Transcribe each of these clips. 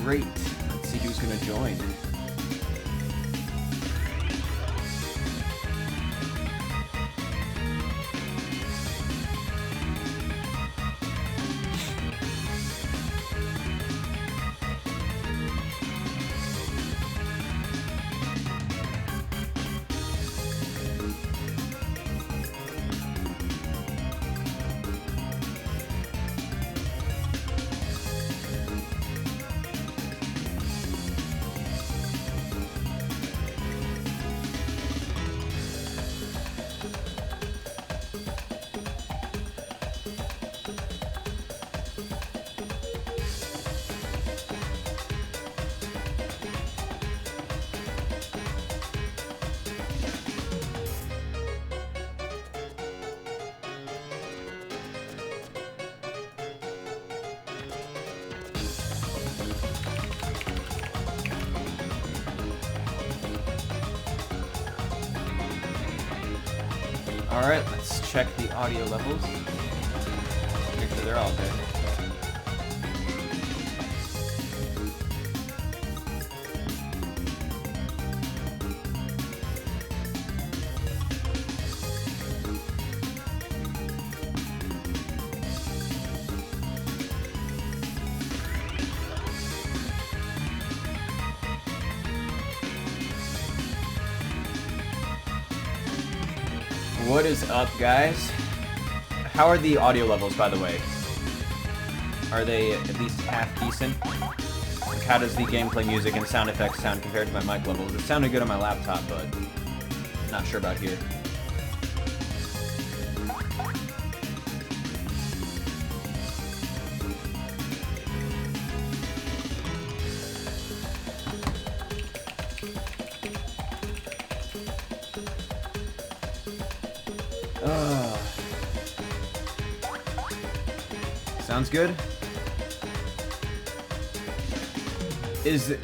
Great. Let's see who's gonna join. Alright, let's check the audio levels. Make sure they're all good. What is up, guys? How are the audio levels, by the way? Are they at least half decent? Like, how does the gameplay music and sound effects sound compared to my mic levels? It sounded good on my laptop, but not sure about here. Sounds good. Is,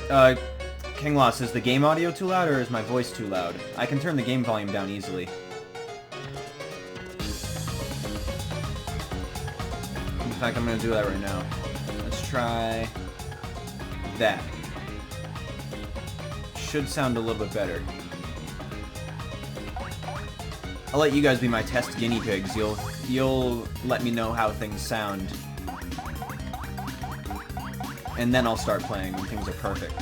King Loss, is the game audio too loud or is my voice too loud? I can turn the game volume down easily. In fact, I'm gonna do that right now. Let's try that. Should sound a little bit better. I'll let you guys be my test guinea pigs. You'll let me know how things sound. And then I'll start playing when things are perfect.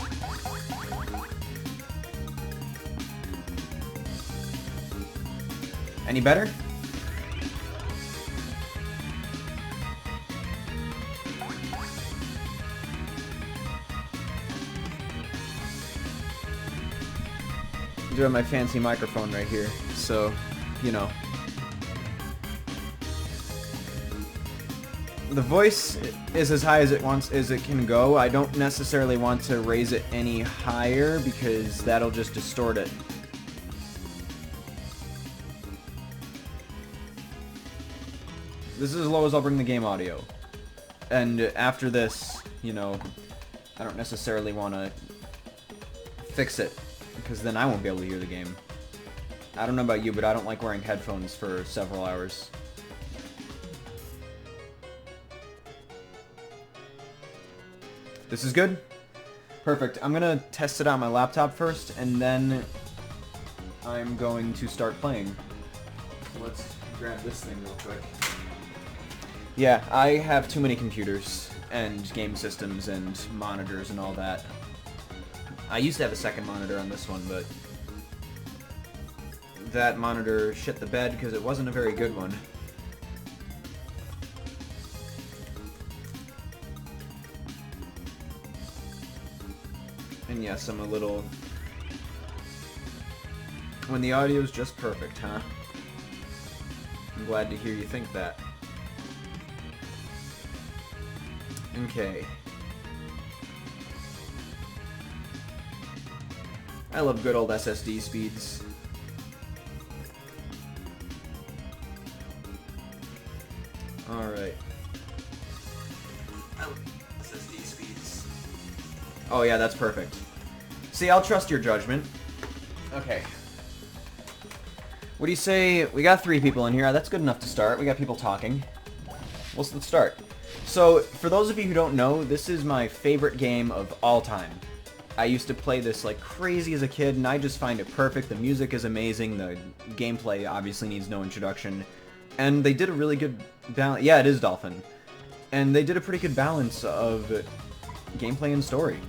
Any better? I'm doing my fancy microphone right here, so, you know. The voice is as high as it can go. I don't necessarily want to raise it any higher because that'll just distort it. This is as low as I'll bring the game audio. And after this, you know, I don't necessarily want to fix it because then I won't be able to hear the game. I don't know about you, but I don't like wearing headphones for several hours. This is good? Perfect. I'm gonna test it on my laptop first, and then I'm going to start playing. Let's grab this thing real quick. Yeah, I have too many computers, and game systems, and monitors, and all that. I used to have a second monitor on this one, but that monitor shit the bed because it wasn't a very good one. And yes, I'm a little... When the audio's just perfect, huh? I'm glad to hear you think that. Okay. I love good old SSD speeds. Alright. I love SSD speeds. Oh yeah, that's perfect. See, I'll trust your judgment. Okay. What do you say? We got 3 people in here. That's good enough to start. We got people talking. Let's start. So, for those of you who don't know, this is my favorite game of all time. I used to play this like crazy as a kid, and I just find it perfect. The music is amazing, the gameplay obviously needs no introduction, and they did a really good balance. Yeah, it is Dolphin. And they did a pretty good balance of gameplay and story.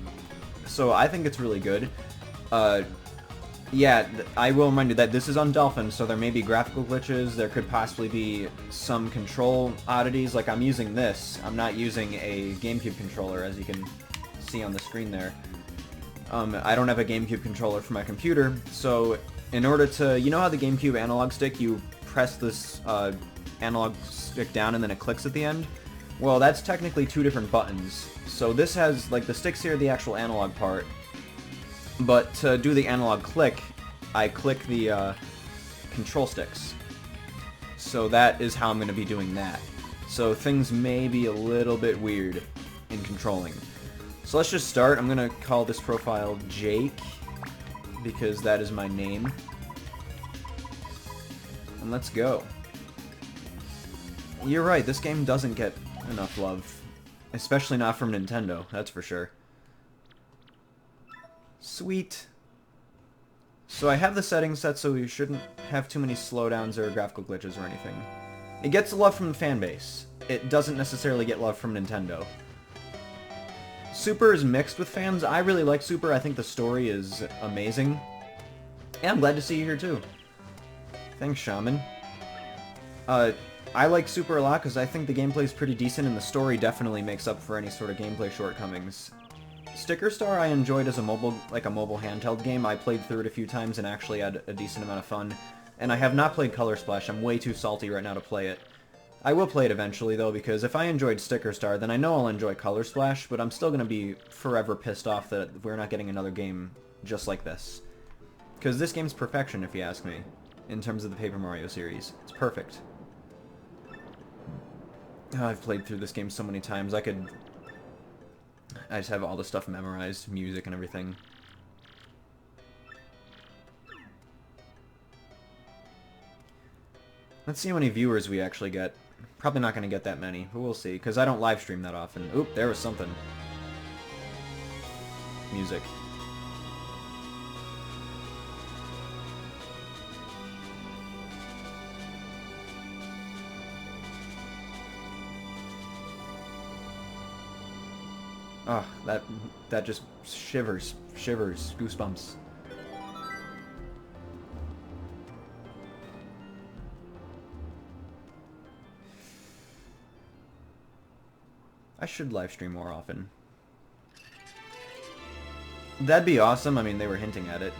So I think it's really good. Yeah, I will remind you that this is on Dolphin, so there may be graphical glitches, there could possibly be some control oddities, like I'm using this. I'm not using a GameCube controller, as you can see on the screen there. I don't have a GameCube controller for my computer, so in order to... You know how the GameCube analog stick, you press this analog stick down and then it clicks at the end? Well, that's technically two different buttons. So this has, like, the sticks here, the actual analog part. But to do the analog click, I click the control sticks. So that is how I'm going to be doing that. So things may be a little bit weird in controlling. So let's just start. I'm going to call this profile Jake, because that is my name. And let's go. You're right, this game doesn't get enough love. Especially not from Nintendo, that's for sure. Sweet. So I have the settings set so you shouldn't have too many slowdowns or graphical glitches or anything. It gets love from the fan base. It doesn't necessarily get love from Nintendo. Super is mixed with fans. I really like Super. I think the story is amazing. And I'm glad to see you here too. Thanks, Shaman. I like Super a lot because I think the gameplay is pretty decent and the story definitely makes up for any sort of gameplay shortcomings. Sticker Star I enjoyed as a mobile handheld game. I played through it a few times and actually had a decent amount of fun. And I have not played Color Splash. I'm way too salty right now to play it. I will play it eventually though, because if I enjoyed Sticker Star, then I know I'll enjoy Color Splash, but I'm still going to be forever pissed off that we're not getting another game just like this. Because this game's perfection, if you ask me, in terms of the Paper Mario series. It's perfect. Oh, I've played through this game so many times. I just have all the stuff memorized, music and everything. Let's see how many viewers we actually get. Probably not going to get that many, but we'll see, because I don't live stream that often. Oop, there was something. Music. Oh, that just shivers, goosebumps. I should live stream more often. That'd be awesome. I mean, they were hinting at it.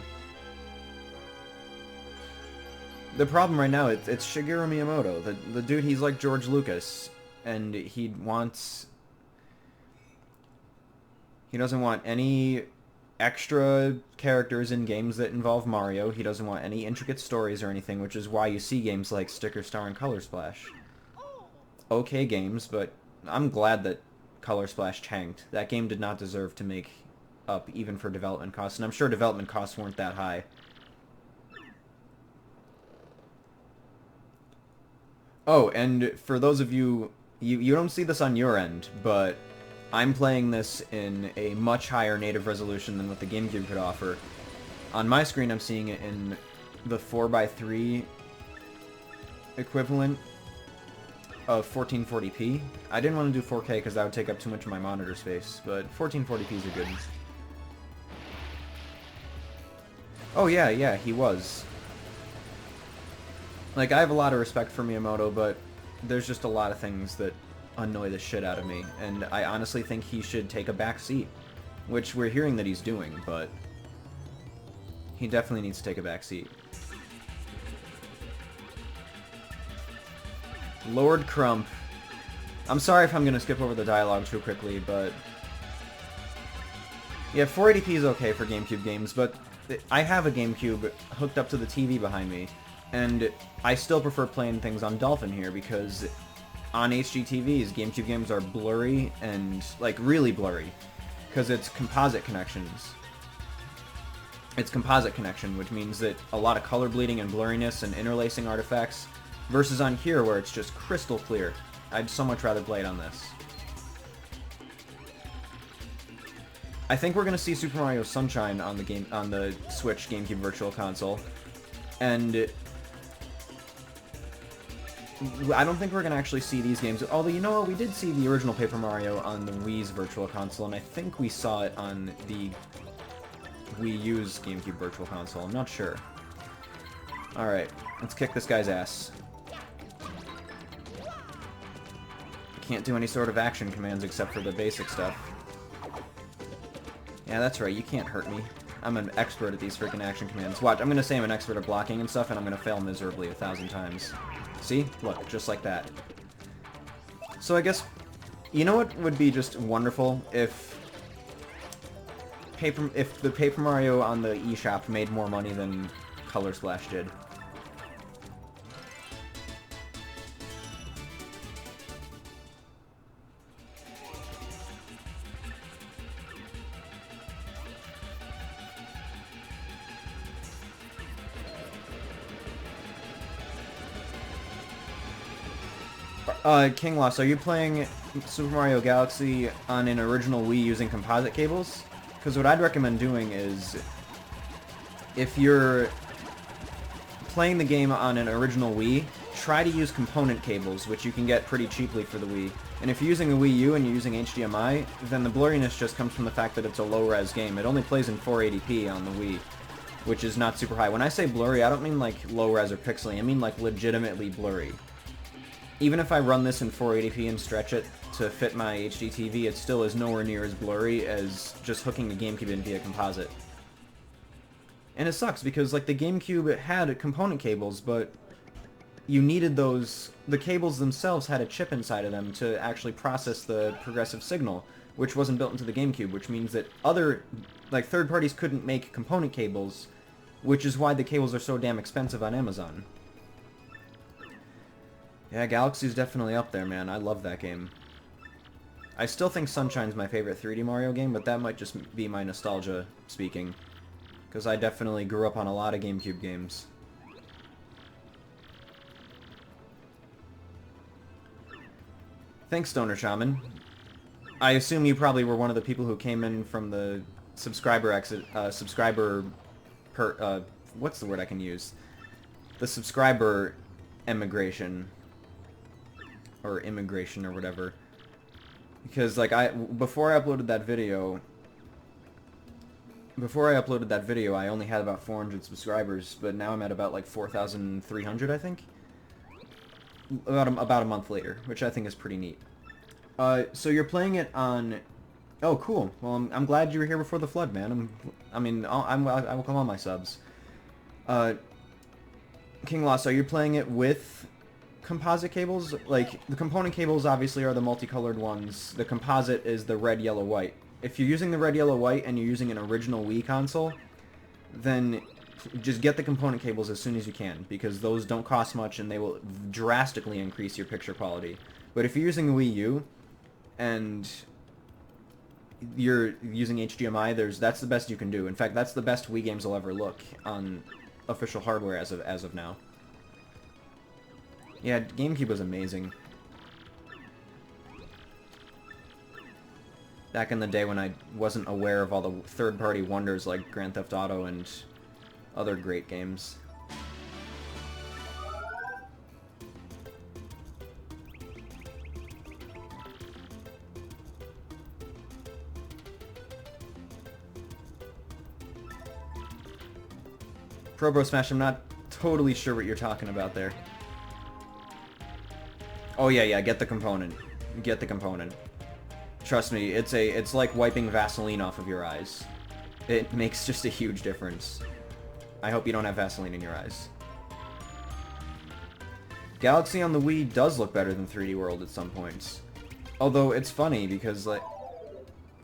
The problem right now, it's Shigeru Miyamoto. The dude, he's like George Lucas, and he doesn't want any extra characters in games that involve Mario. He doesn't want any intricate stories or anything, which is why you see games like Sticker Star and Color Splash. Okay games, but I'm glad that Color Splash tanked. That game did not deserve to make up even for development costs, and I'm sure development costs weren't that high. Oh, and for those of you, you don't see this on your end, but I'm playing this in a much higher native resolution than what the GameCube could offer. On my screen, I'm seeing it in the 4:3 equivalent of 1440p. I didn't want to do 4K because that would take up too much of my monitor space, but 1440p is a good... Oh yeah, he was. Like, I have a lot of respect for Miyamoto, but there's just a lot of things that annoy the shit out of me, and I honestly think he should take a back seat, which we're hearing that he's doing, but he definitely needs to take a back seat. Lord Crump. I'm sorry if I'm going to skip over the dialogue too quickly, but yeah, 480p is okay for GameCube games, but I have a GameCube hooked up to the TV behind me, and I still prefer playing things on Dolphin here, because on HDTVs, GameCube games are blurry, and, like, really blurry, because it's composite connections. It's composite connection, which means that a lot of color bleeding and blurriness and interlacing artifacts, versus on here where it's just crystal clear. I'd so much rather play it on this. I think we're gonna see Super Mario Sunshine on the Switch GameCube Virtual Console, and I don't think we're gonna actually see these games. Although, you know what, we did see the original Paper Mario on the Wii's Virtual Console, and I think we saw it on the Wii U's GameCube Virtual Console. I'm not sure. Alright, let's kick this guy's ass. Can't do any sort of action commands except for the basic stuff. Yeah, that's right, you can't hurt me. I'm an expert at these freaking action commands. Watch, I'm gonna say I'm an expert at blocking and stuff, and I'm gonna fail miserably 1,000 times. See? Look, just like that. So I guess, you know what would be just wonderful? If the Paper Mario on the eShop made more money than Color Splash did. King Loss, are you playing Super Mario Galaxy on an original Wii using composite cables? Because what I'd recommend doing is, if you're playing the game on an original Wii, try to use component cables, which you can get pretty cheaply for the Wii. And if you're using a Wii U and you're using HDMI, then the blurriness just comes from the fact that it's a low-res game. It only plays in 480p on the Wii, which is not super high. When I say blurry, I don't mean like low-res or pixely, I mean like legitimately blurry. Even if I run this in 480p and stretch it to fit my HD TV, it still is nowhere near as blurry as just hooking the GameCube in via composite. And it sucks because, like, the GameCube had component cables, but you needed those... The cables themselves had a chip inside of them to actually process the progressive signal, which wasn't built into the GameCube, which means that other, like, third parties couldn't make component cables, which is why the cables are so damn expensive on Amazon. Yeah, Galaxy's definitely up there, man. I love that game. I still think Sunshine's my favorite 3D Mario game, but that might just be my nostalgia speaking. Because I definitely grew up on a lot of GameCube games. Thanks, Stoner Shaman. I assume you probably were one of the people who came in from the subscriber exit, what's the word I can use? The subscriber emigration. Or immigration or whatever. Because, like, before I uploaded that video, I only had about 400 subscribers, but now I'm at about, like, 4,300, I think? About a month later, which I think is pretty neat. So you're playing it on... Oh, cool. Well, I'm glad you were here before the flood, man. I will come on my subs. King Lost, are you playing it with composite cables? Like, the component cables obviously are the multicolored ones. The composite is the red, yellow, white. If you're using the red, yellow, white and you're using an original Wii console, then just get the component cables as soon as you can, because those don't cost much and they will drastically increase your picture quality. But if you're using a Wii U and you're using HDMI, that's the best you can do. In fact, that's the best Wii games will ever look on official hardware as of now. Yeah, GameCube was amazing. Back in the day when I wasn't aware of all the third-party wonders like Grand Theft Auto and other great games. Pro Bro Smash, I'm not totally sure what you're talking about there. Oh yeah, get the component. Get the component. Trust me, it's like wiping Vaseline off of your eyes. It makes just a huge difference. I hope you don't have Vaseline in your eyes. Galaxy on the Wii does look better than 3D World at some points. Although it's funny because, like,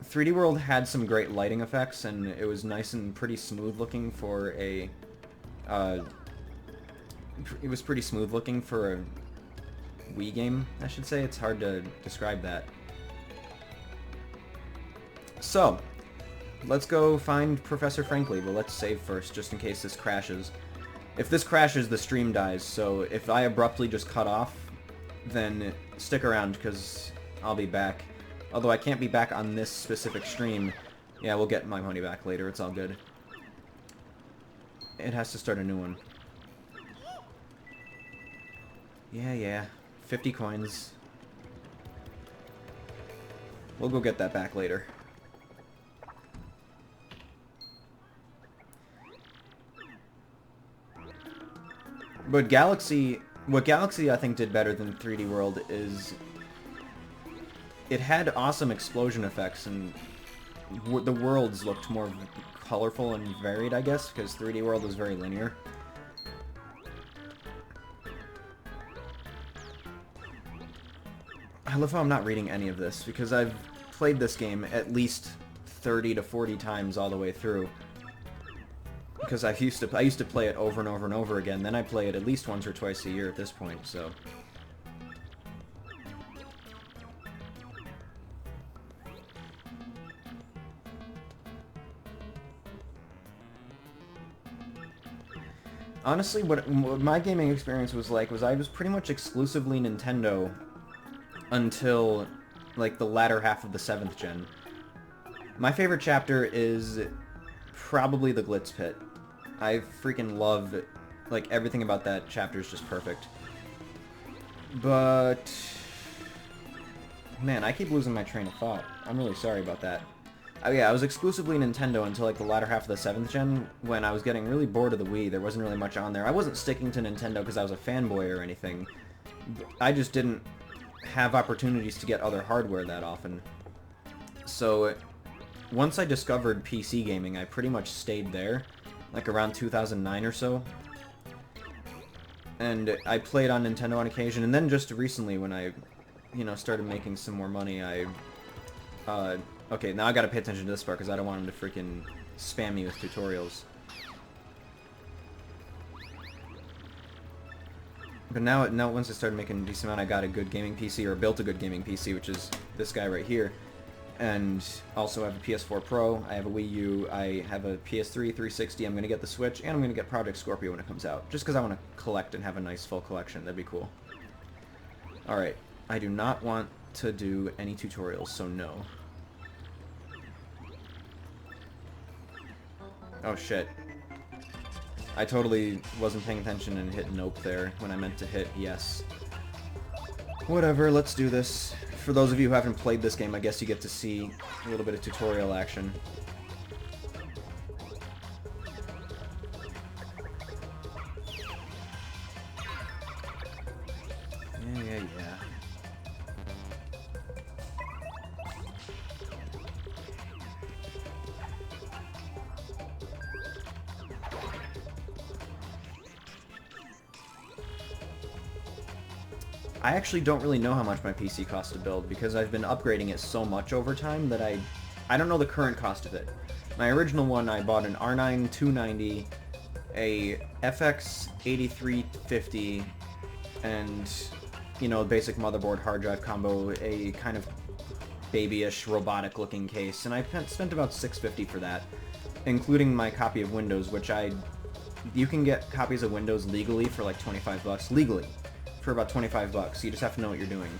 3D World had some great lighting effects and it was nice and pretty smooth looking for a it was pretty smooth looking for a Wii game, I should say. It's hard to describe that. So, let's go find Professor Frankly, but let's save first, just in case this crashes. If this crashes, the stream dies, so if I abruptly just cut off, then stick around, because I'll be back. Although I can't be back on this specific stream, Yeah, we'll get my money back later. It's all good. It has to start a new one. Yeah. 50 coins. We'll go get that back later. But what Galaxy I think did better than 3D World is it had awesome explosion effects, and the worlds looked more colorful and varied, I guess, because 3D World was very linear. I love how I'm not reading any of this, because I've played this game at least 30 to 40 times all the way through. Because I used to play it over and over and over again, then I play it at least once or twice a year at this point, so... Honestly, what my gaming experience was like was I was pretty much exclusively Nintendo until, like, the latter half of the 7th gen. My favorite chapter is probably the Glitz Pit. I freaking love, like, everything about that chapter is just perfect. But... man, I keep losing my train of thought. I'm really sorry about that. Oh yeah, I was exclusively Nintendo until like the latter half of the 7th gen, when I was getting really bored of the Wii. There wasn't really much on there. I wasn't sticking to Nintendo because I was a fanboy or anything. I just didn't have opportunities to get other hardware that often. So, once I discovered PC gaming, I pretty much stayed there, like around 2009 or so. And I played on Nintendo on occasion, and then just recently when I, you know, started making some more money, okay, now I gotta pay attention to this part, because I don't want him to freaking spam me with tutorials. But now once I started making a decent amount, I got a good gaming PC, or built a good gaming PC, which is this guy right here. And also have a PS4 Pro, I have a Wii U, I have a PS3, 360, I'm gonna get the Switch, and I'm gonna get Project Scorpio when it comes out. Just because I want to collect and have a nice full collection, that'd be cool. Alright, I do not want to do any tutorials, so no. Oh shit. I totally wasn't paying attention and hit nope there when I meant to hit yes. Whatever, let's do this. For those of you who haven't played this game, I guess you get to see a little bit of tutorial action. Yeah. I actually don't really know how much my PC costs to build, because I've been upgrading it so much over time that I don't know the current cost of it. My original one, I bought an R9 290, a FX 8350, and, you know, basic motherboard hard drive combo, a kind of babyish robotic looking case, and I spent about $650 for that, including my copy of Windows, which you can get copies of Windows legally for like 25 bucks, legally. For about 25 bucks. You just have to know what you're doing.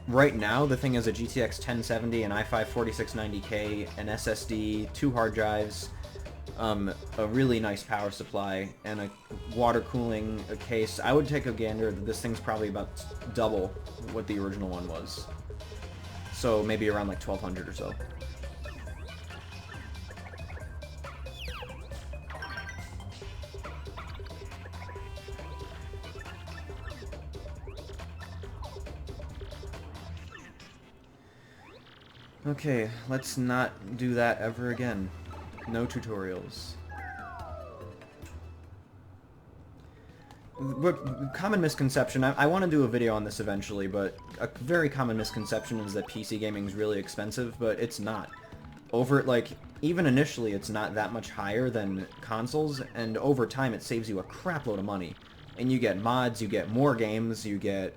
Right now, the thing is a GTX 1070, an i5 4690K, an SSD, 2 hard drives, a really nice power supply, and a water cooling case. I would take a gander that this thing's probably about double what the original one was. So maybe around like 1200 or so. Okay, let's not do that ever again. No tutorials. But common misconception, I want to do a video on this eventually, but a very common misconception is that PC gaming is really expensive, but it's not. Even initially, it's not that much higher than consoles, and over time it saves you a crap load of money. And you get mods, you get more games, you get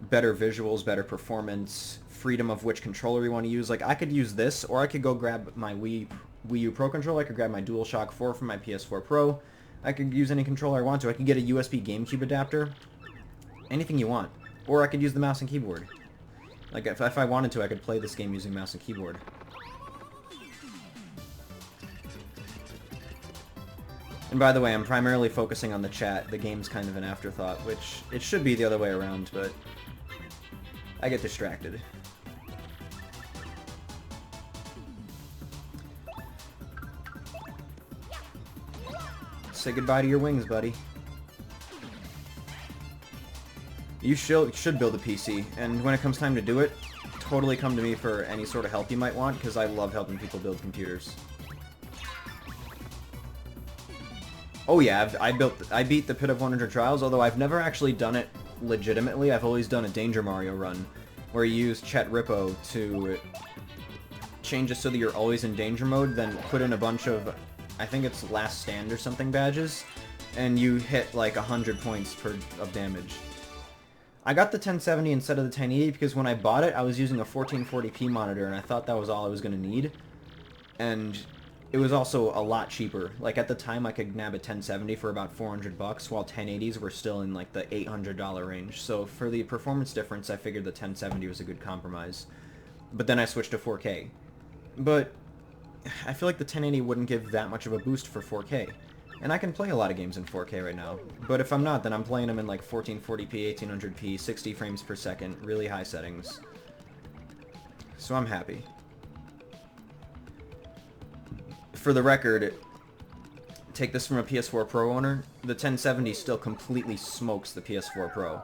better visuals, better performance, freedom of which controller you want to use. Like, I could use this, or I could go grab my Wii U Pro controller, I could grab my DualShock 4 from my PS4 Pro, I could use any controller I want to, I could get a USB GameCube adapter, anything you want. Or I could use the mouse and keyboard. Like, if I wanted to, I could play this game using mouse and keyboard. And by the way, I'm primarily focusing on the chat. The game's kind of an afterthought, which it should be the other way around, but I get distracted. Say goodbye to your wings, buddy. You should build a PC, and when it comes time to do it, totally come to me for any sort of help you might want, because I love helping people build computers. Oh yeah, I beat the Pit of 100 Trials, although I've never actually done it legitimately. I've always done a Danger Mario run, where you use Chet Rippo to change it so that you're always in danger mode, then put in a bunch of, I think it's Last Stand or something badges, and you hit like 100 points of damage. I got the 1070 instead of the 1080 because when I bought it, I was using a 1440p monitor, and I thought that was all I was going to need. And it was also a lot cheaper. Like, at the time, I could nab a 1070 for about 400 bucks, while 1080s were still in, like, the $800 range. So for the performance difference, I figured the 1070 was a good compromise. But then I switched to 4K. But I feel like the 1080 wouldn't give that much of a boost for 4K. And I can play a lot of games in 4K right now. But if I'm not, then I'm playing them in, like, 1440p, 1800p, 60 frames per second, really high settings. So I'm happy. For the record, take this from a PS4 Pro owner, the 1070 still completely smokes the PS4 Pro.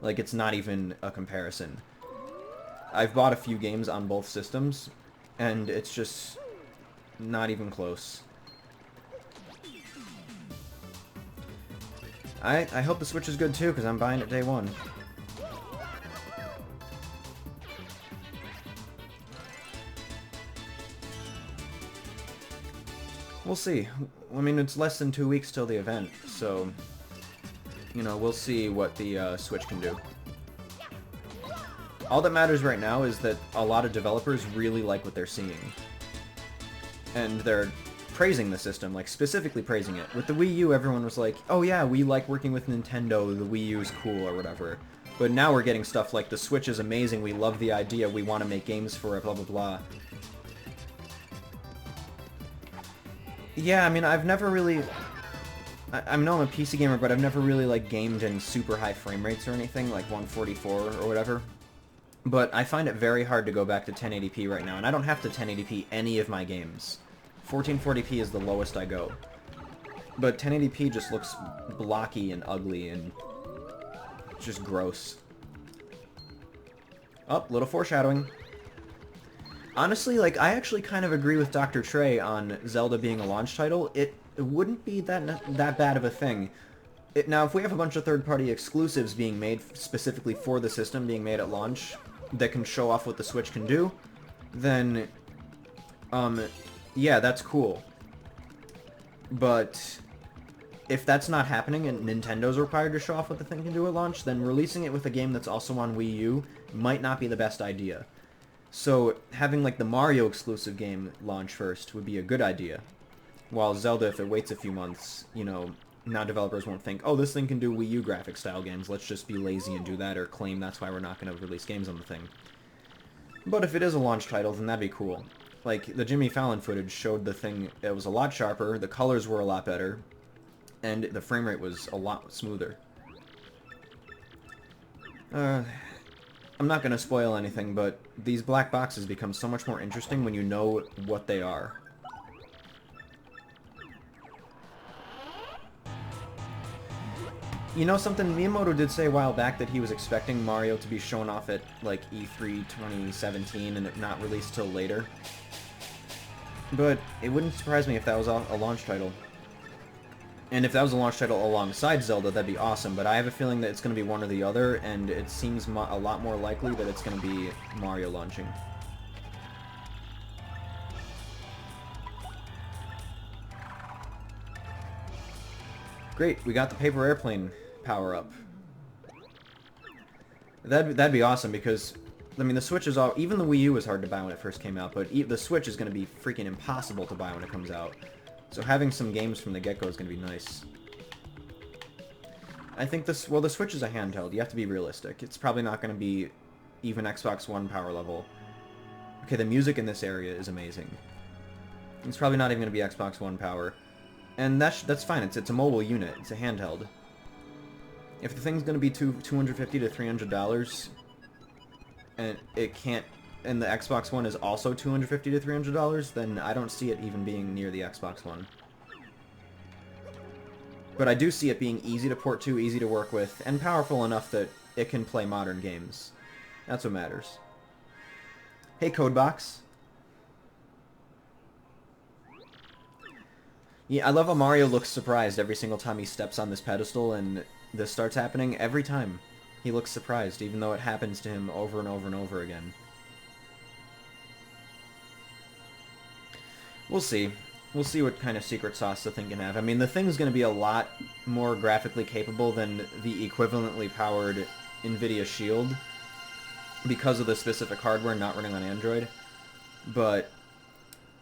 Like, it's not even a comparison. I've bought a few games on both systems, and it's just not even close. I hope the Switch is good too, because I'm buying it day one. We'll see. I mean, it's less than 2 weeks till the event, so, you know, we'll see what the Switch can do. All that matters right now is that a lot of developers really like what they're seeing. And they're praising the system, like, specifically praising it. With the Wii U, everyone was like, oh yeah, we like working with Nintendo, the Wii U is cool, or whatever. But now we're getting stuff like, the Switch is amazing, we love the idea, we want to make games for it, blah blah blah. Yeah, I mean, I've never really... I know I'm a PC gamer, but I've never really, like, gamed in super high frame rates or anything, like 144 or whatever. But I find it very hard to go back to 1080p right now, and I don't have to 1080p any of my games. 1440p is the lowest I go. But 1080p just looks blocky and ugly and just gross. Oh, little foreshadowing. Honestly, like, I actually kind of agree with Dr. Trey on Zelda being a launch title. It wouldn't be that bad of a thing. Now, if we have a bunch of third-party exclusives being made specifically for the system, being made at launch, that can show off what the Switch can do, then, yeah, that's cool. But if that's not happening and Nintendo's required to show off what the thing can do at launch, then releasing it with a game that's also on Wii U might not be the best idea. So having, like, the Mario exclusive game launch first would be a good idea. While Zelda, if it waits a few months, you know, now developers won't think, oh, this thing can do Wii U graphic style games, let's just be lazy and do that, or claim that's why we're not going to release games on the thing. But if it is a launch title, then that'd be cool. Like, the Jimmy Fallon footage showed the thing, it was a lot sharper, the colors were a lot better, and the frame rate was a lot smoother. I'm not going to spoil anything, but these black boxes become so much more interesting when you know what they are. You know something, Miyamoto did say a while back that he was expecting Mario to be shown off at, like, E3 2017 and it not released till later. But it wouldn't surprise me if that was a launch title. And if that was a launch title alongside Zelda, that'd be awesome, but I have a feeling that it's going to be one or the other, and it seems a lot more likely that it's going to be Mario launching. Great, we got the paper airplane power-up. That'd be awesome, because, I mean, the Switch is all... Even the Wii U was hard to buy when it first came out, but the Switch is going to be freaking impossible to buy when it comes out. So having some games from the get-go is going to be nice. I think this... Well, the Switch is a handheld. You have to be realistic. It's probably not going to be even Xbox One power level. Okay, the music in this area is amazing. It's probably not even going to be Xbox One power. And that's fine. It's a mobile unit. It's a handheld. If the thing's going to be $250 to $300, and it can't, and the Xbox One is also $250 to $300, then I don't see it even being near the Xbox One. But I do see it being easy to port to, easy to work with, and powerful enough that it can play modern games. That's what matters. Hey, Codebox. Yeah, I love how Mario looks surprised every single time he steps on this pedestal and this starts happening. Every time he looks surprised, even though it happens to him over and over and over again. We'll see. We'll see what kind of secret sauce the thing can have. I mean, the thing's going to be a lot more graphically capable than the equivalently powered NVIDIA Shield because of the specific hardware not running on Android. But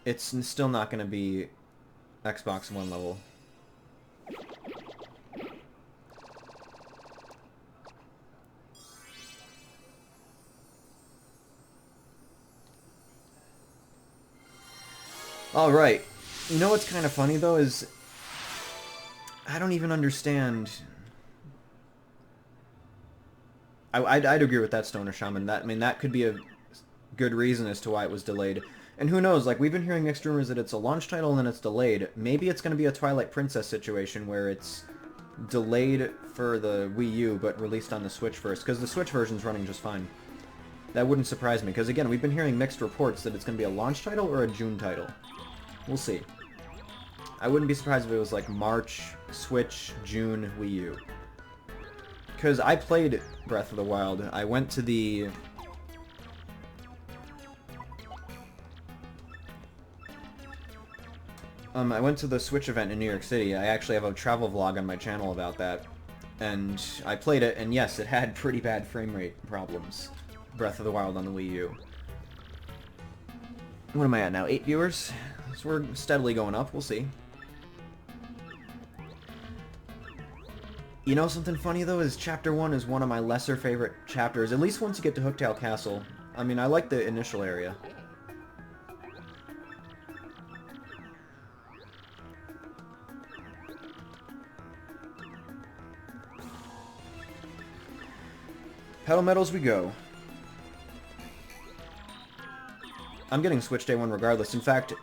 it's still not going to be Xbox One level. Alright. You know what's kind of funny, though, is I don't even understand. I'd agree with that, Stoner Shaman. I mean, that could be a good reason as to why it was delayed. And who knows, like, we've been hearing mixed rumors that it's a launch title and then it's delayed. Maybe it's going to be a Twilight Princess situation where it's delayed for the Wii U but released on the Switch first, because the Switch version's running just fine. That wouldn't surprise me, because again, we've been hearing mixed reports that it's going to be a launch title or a June title. We'll see. I wouldn't be surprised if it was like March, Switch, June, Wii U. Because I played Breath of the Wild. I went to the... I went to the Switch event in New York City. I actually have a travel vlog on my channel about that. And I played it, and yes, it had pretty bad frame rate problems. Breath of the Wild on the Wii U. What am I at now? 8 viewers? So we're steadily going up. We'll see. You know something funny, though, is Chapter 1 is one of my lesser favorite chapters, at least once you get to Hooktail Castle. I mean, I like the initial area. Pedal Metals we go. I'm getting Switch Day 1 regardless. In fact,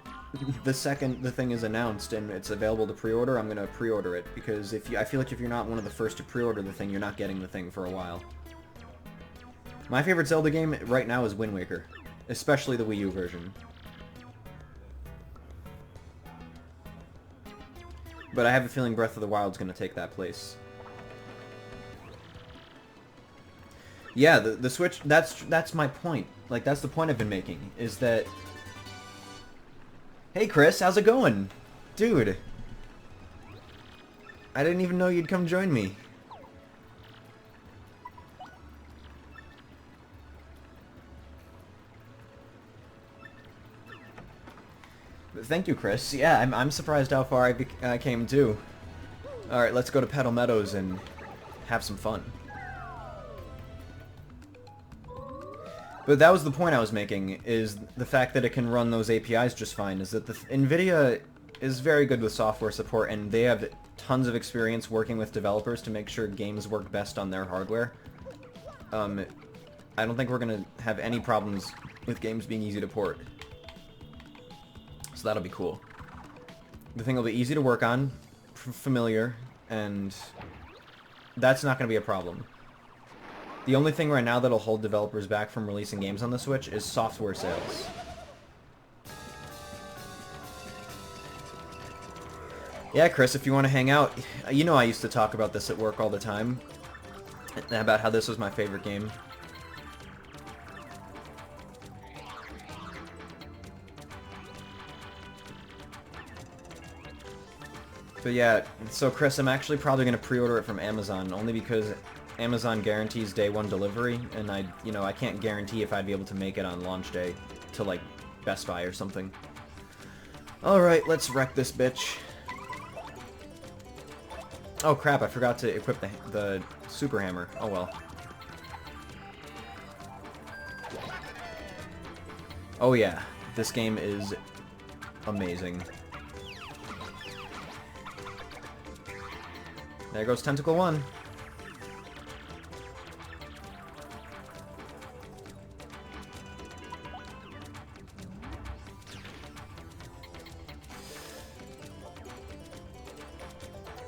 the second the thing is announced and it's available to pre-order, I'm going to pre-order it. Because I feel like if you're not one of the first to pre-order the thing, you're not getting the thing for a while. My favorite Zelda game right now is Wind Waker. Especially the Wii U version. But I have a feeling Breath of the Wild's going to take that place. Yeah, the Switch, that's my point. Like, that's the point I've been making, is that... Hey, Chris, how's it going? Dude. I didn't even know you'd come join me. But thank you, Chris. Yeah, I'm surprised how far I came, too. Alright, let's go to Petal Meadows and have some fun. But that was the point I was making, is the fact that it can run those APIs just fine, is that the NVIDIA is very good with software support, and they have tons of experience working with developers to make sure games work best on their hardware. I don't think we're going to have any problems with games being easy to port. So that'll be cool. The thing will be easy to work on, familiar, and that's not going to be a problem. The only thing right now that'll hold developers back from releasing games on the Switch is software sales. Yeah, Chris, if you want to hang out, you know I used to talk about this at work all the time, about how this was my favorite game. But yeah, so Chris, I'm actually probably going to pre-order it from Amazon, only because Amazon guarantees day one delivery, and I can't guarantee if I'd be able to make it on launch day to, like, Best Buy or something. Alright, let's wreck this bitch. Oh crap, I forgot to equip the super hammer. Oh well. Oh yeah, this game is amazing. There goes Tentacle 1.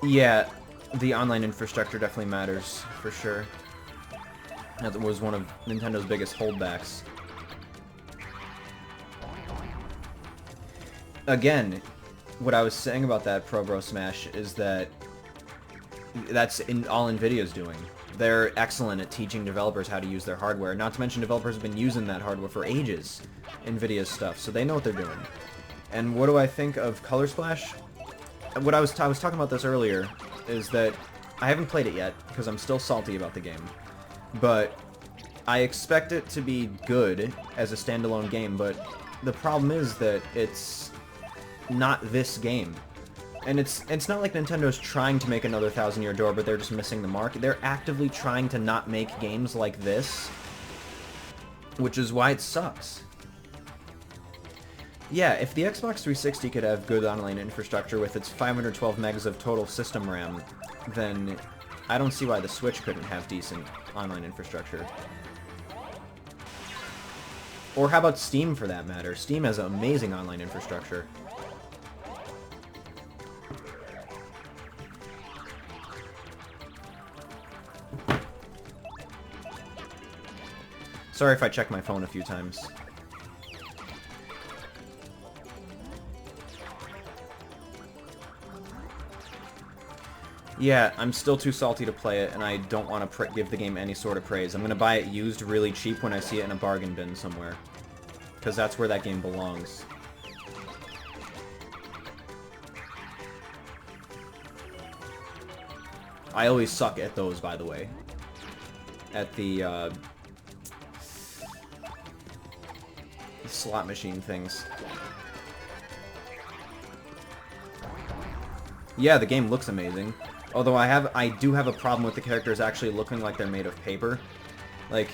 Yeah, the online infrastructure definitely matters, for sure. That was one of Nintendo's biggest holdbacks. Again, what I was saying about that Pro Bro Smash is that that's all NVIDIA's doing. They're excellent at teaching developers how to use their hardware. Not to mention developers have been using that hardware for ages, NVIDIA's stuff, so they know what they're doing. And what do I think of Color Splash? What I was talking about this earlier is that I haven't played it yet because I'm still salty about the game. But I expect it to be good as a standalone game, but the problem is that it's not this game. And it's not like Nintendo's trying to make another Thousand Year Door, but they're just missing the mark. They're actively trying to not make games like this, which is why it sucks. Yeah, if the Xbox 360 could have good online infrastructure with its 512 megs of total system RAM, then I don't see why the Switch couldn't have decent online infrastructure. Or how about Steam, for that matter? Steam has amazing online infrastructure. Sorry if I check my phone a few times. Yeah, I'm still too salty to play it, and I don't want to give the game any sort of praise. I'm going to buy it used really cheap when I see it in a bargain bin somewhere. Because that's where that game belongs. I always suck at those, by the way. At the slot machine things. Yeah, the game looks amazing. Although I do have a problem with the characters actually looking like they're made of paper. Like,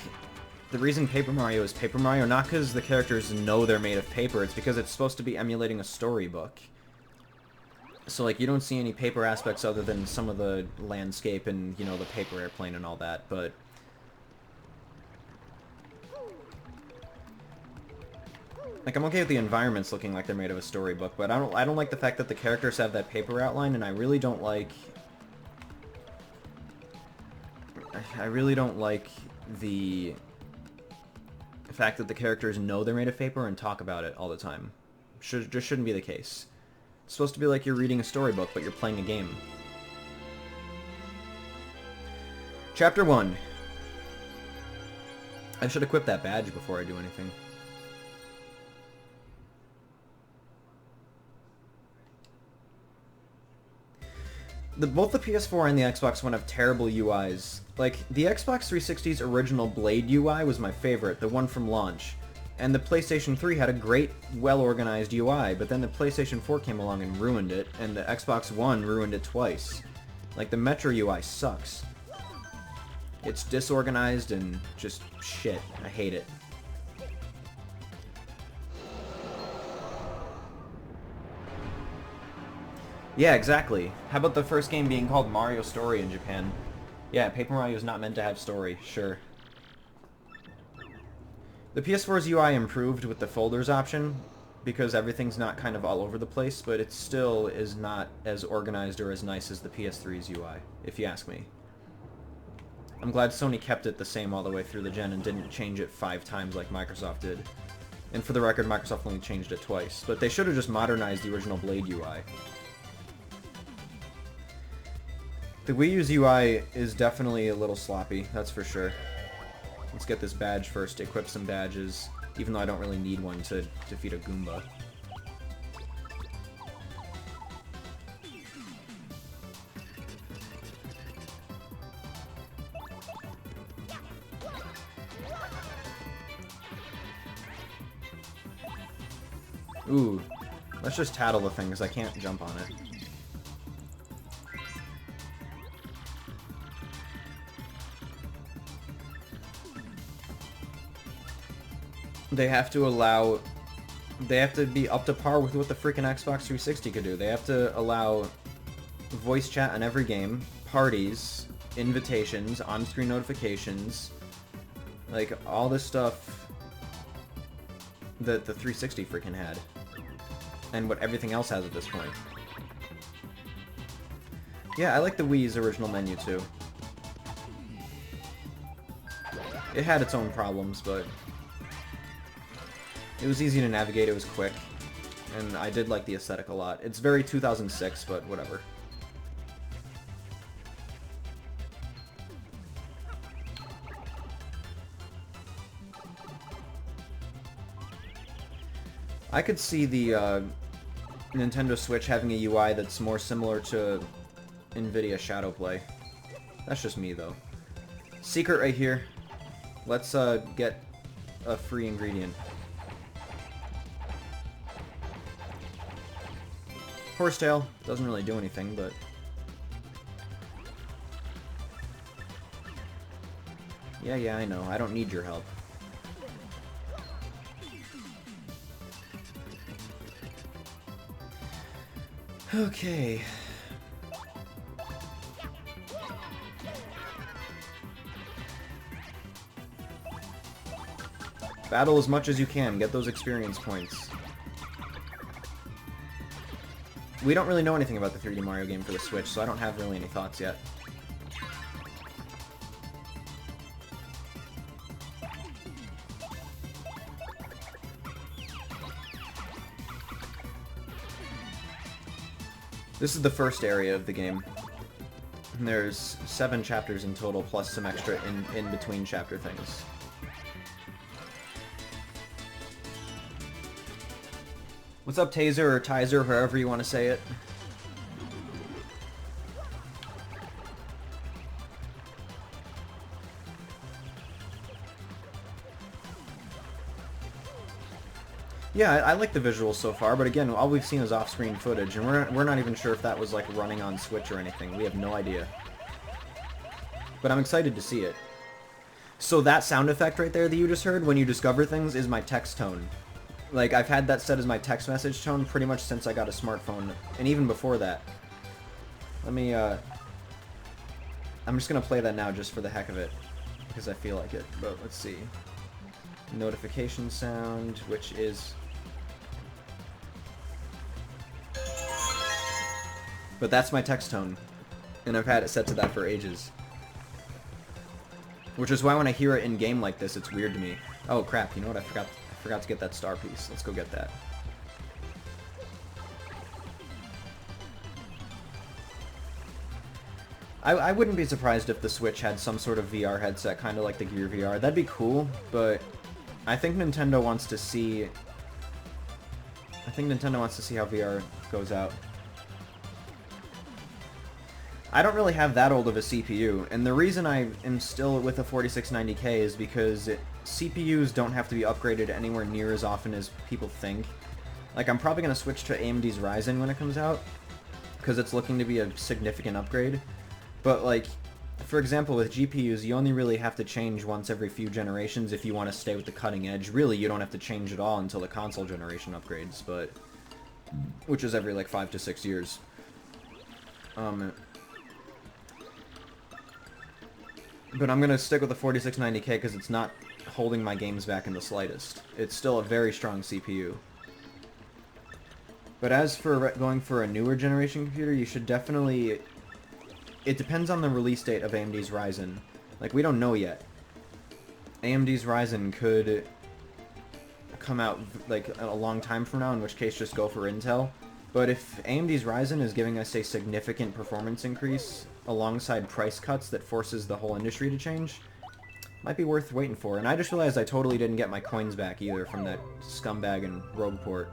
the reason Paper Mario is Paper Mario, not because the characters know they're made of paper, it's because it's supposed to be emulating a storybook. So, like, you don't see any paper aspects other than some of the landscape and, you know, the paper airplane and all that, but... Like, I'm okay with the environments looking like they're made of a storybook, but I don't like the fact that the characters have that paper outline, and I really don't like the fact that the characters know they're made of paper and talk about it all the time. Just shouldn't be the case. It's supposed to be like you're reading a storybook, but you're playing a game. Chapter 1. I should equip that badge before I do anything. Both the PS4 and the Xbox One have terrible UIs. Like, the Xbox 360's original Blade UI was my favorite, the one from launch. And the PlayStation 3 had a great, well-organized UI, but then the PlayStation 4 came along and ruined it, and the Xbox One ruined it twice. Like, the Metro UI sucks. It's disorganized and just shit. I hate it. Yeah, exactly. How about the first game being called Mario Story in Japan? Yeah, Paper Mario is not meant to have story, sure. The PS4's UI improved with the folders option, because everything's not kind of all over the place, but it still is not as organized or as nice as the PS3's UI, if you ask me. I'm glad Sony kept it the same all the way through the gen and didn't change it 5 times like Microsoft did. And for the record, Microsoft only changed it twice, but they should have just modernized the original Blade UI. The Wii U's UI is definitely a little sloppy, that's for sure. Let's get this badge first, equip some badges, even though I don't really need one to defeat a Goomba. Ooh, let's just tattle the thing, because I can't jump on it. They have to allow... They have to be up to par with what the freaking Xbox 360 could do. They have to allow voice chat on every game, parties, invitations, on-screen notifications, like, all this stuff that the 360 freaking had. And what everything else has at this point. Yeah, I like the Wii's original menu, too. It had its own problems, but... it was easy to navigate, it was quick, and I did like the aesthetic a lot. It's very 2006, but whatever. I could see the Nintendo Switch having a UI that's more similar to NVIDIA Shadowplay. That's just me, though. Secret right here. Let's get a free ingredient. Horsetail doesn't really do anything, but... yeah, I know. I don't need your help. Okay. Battle as much as you can. Get those experience points. We don't really know anything about the 3D Mario game for the Switch, so I don't have really any thoughts yet. This is the first area of the game. And there's 7 chapters in total, plus some extra in-between chapter things. What's up, Taser, or Tizer, however you want to say it? Yeah, I like the visuals so far, but again, all we've seen is off-screen footage, and we're not even sure if that was, like, running on Switch or anything. We have no idea. But I'm excited to see it. So that sound effect right there that you just heard when you discover things is my text tone. Like, I've had that set as my text message tone pretty much since I got a smartphone, and even before that. Let me, I'm just gonna play that now just for the heck of it, because I feel like it, but let's see. Notification sound, which is... but that's my text tone, and I've had it set to that for ages. Which is why when I hear it in-game like this, it's weird to me. Oh crap, you know what, I forgot to get that star piece. Let's go get that. I wouldn't be surprised if the Switch had some sort of VR headset, kind of like the Gear VR. That'd be cool, but I think Nintendo wants to see... how VR goes out. I don't really have that old of a CPU, and the reason I am still with a 4690K is because CPUs don't have to be upgraded anywhere near as often as people think. Like, I'm probably going to switch to AMD's Ryzen when it comes out, because it's looking to be a significant upgrade. But, like, for example, with GPUs, you only really have to change once every few generations if you want to stay with the cutting edge. Really, you don't have to change at all until the console generation upgrades, but... which is every, like, 5 to 6 years. But I'm going to stick with the 4690K because it's not holding my games back in the slightest. It's still a very strong CPU. But as for going for a newer generation computer, you should definitely... it depends on the release date of AMD's Ryzen. Like, we don't know yet. AMD's Ryzen could come out, like, a long time from now, in which case just go for Intel. But if AMD's Ryzen is giving us a significant performance increase alongside price cuts that forces the whole industry to change, might be worth waiting for. And I just realized I totally didn't get my coins back either from that scumbag and rogue port.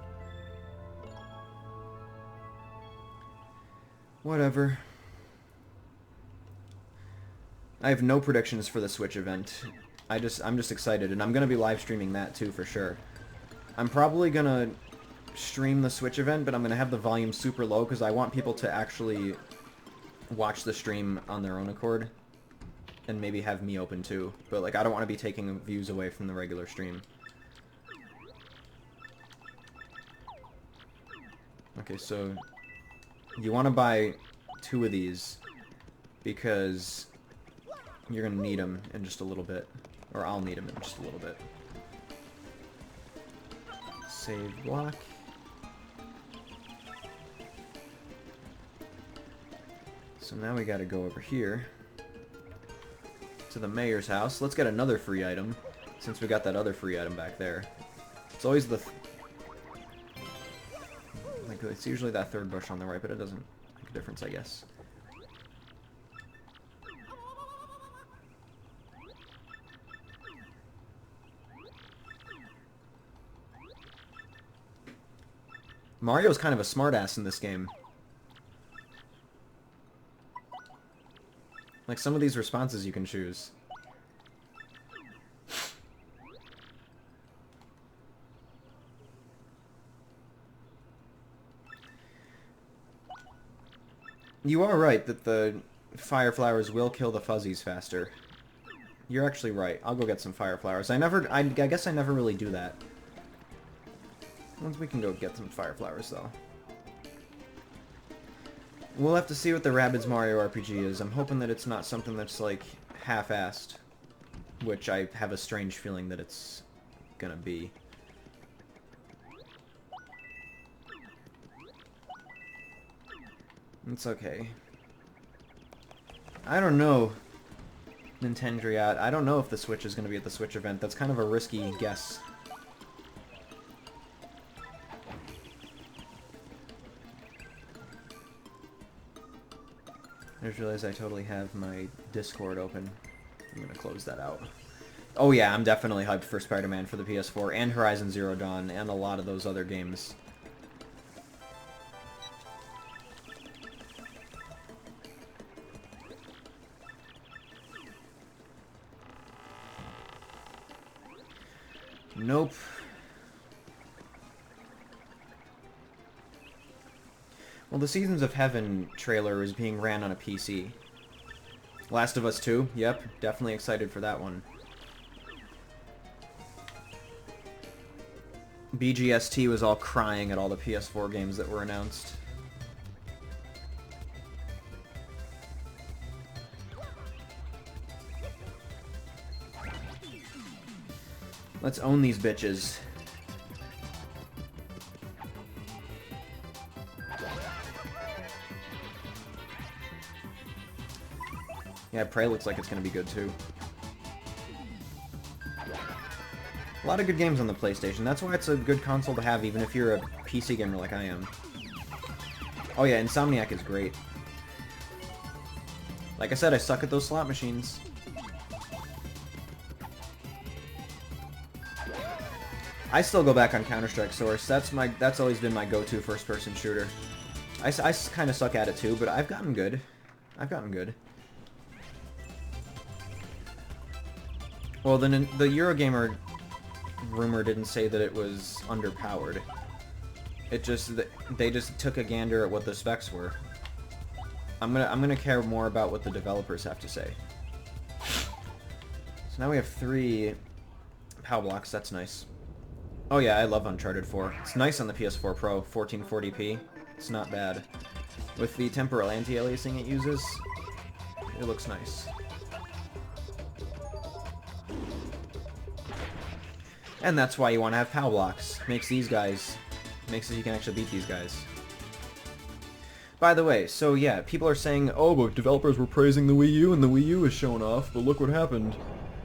Whatever. I have no predictions for the Switch event. I'm just excited, and I'm gonna be live streaming that too for sure. I'm probably gonna stream the Switch event, but I'm gonna have the volume super low because I want people to actually watch the stream on their own accord, and maybe have me open too. But like, I don't want to be taking views away from the regular stream. Okay, so you want to buy 2 of these because you're going to need them in just a little bit. Or I'll need them in just a little bit. Save block. So now we got to go over here to the mayor's house. Let's get another free item since we got that other free item back there. It's always the... like, it's usually that 3rd bush on the right, but it doesn't make a difference, I guess. Mario's kind of a smartass in this game. Like, some of these responses you can choose. You are right that the fire flowers will kill the fuzzies faster. You're actually right. I'll go get some fire flowers. I guess I never really do that. Once we can go get some fire flowers, though. We'll have to see what the Rabbids Mario RPG is. I'm hoping that it's not something that's, like, half-assed. Which I have a strange feeling that it's gonna be. It's okay. I don't know, Nintendriat. I don't know if the Switch is gonna be at the Switch event. That's kind of a risky guess. I just realized I totally have my Discord open. I'm gonna close that out. Oh yeah, I'm definitely hyped for Spider-Man for the PS4 and Horizon Zero Dawn and a lot of those other games. Nope. Well, the Seasons of Heaven trailer is being ran on a PC. Last of Us 2? Yep, definitely excited for that one. BGST was all crying at all the PS4 games that were announced. Let's own these bitches. Yeah, Prey looks like it's gonna be good too. A lot of good games on the PlayStation. That's why it's a good console to have, even if you're a PC gamer like I am. Oh yeah, Insomniac is great. Like I said, I suck at those slot machines. I still go back on Counter-Strike Source. That's always been my go-to first-person shooter. I kind of suck at it too, but I've gotten good. I've gotten good. Well, the Eurogamer rumor didn't say that it was underpowered. It just they just took a gander at what the specs were. I'm gonna care more about what the developers have to say. So now we have 3 POW blocks. That's nice. Oh yeah, I love Uncharted 4. It's nice on the PS4 Pro, 1440p. It's not bad. With the temporal anti-aliasing it uses, it looks nice. And that's why you want to have POW blocks. Makes it you can actually beat these guys. By the way, so yeah, people are saying, oh, but developers were praising the Wii U and the Wii U is showing off, but look what happened.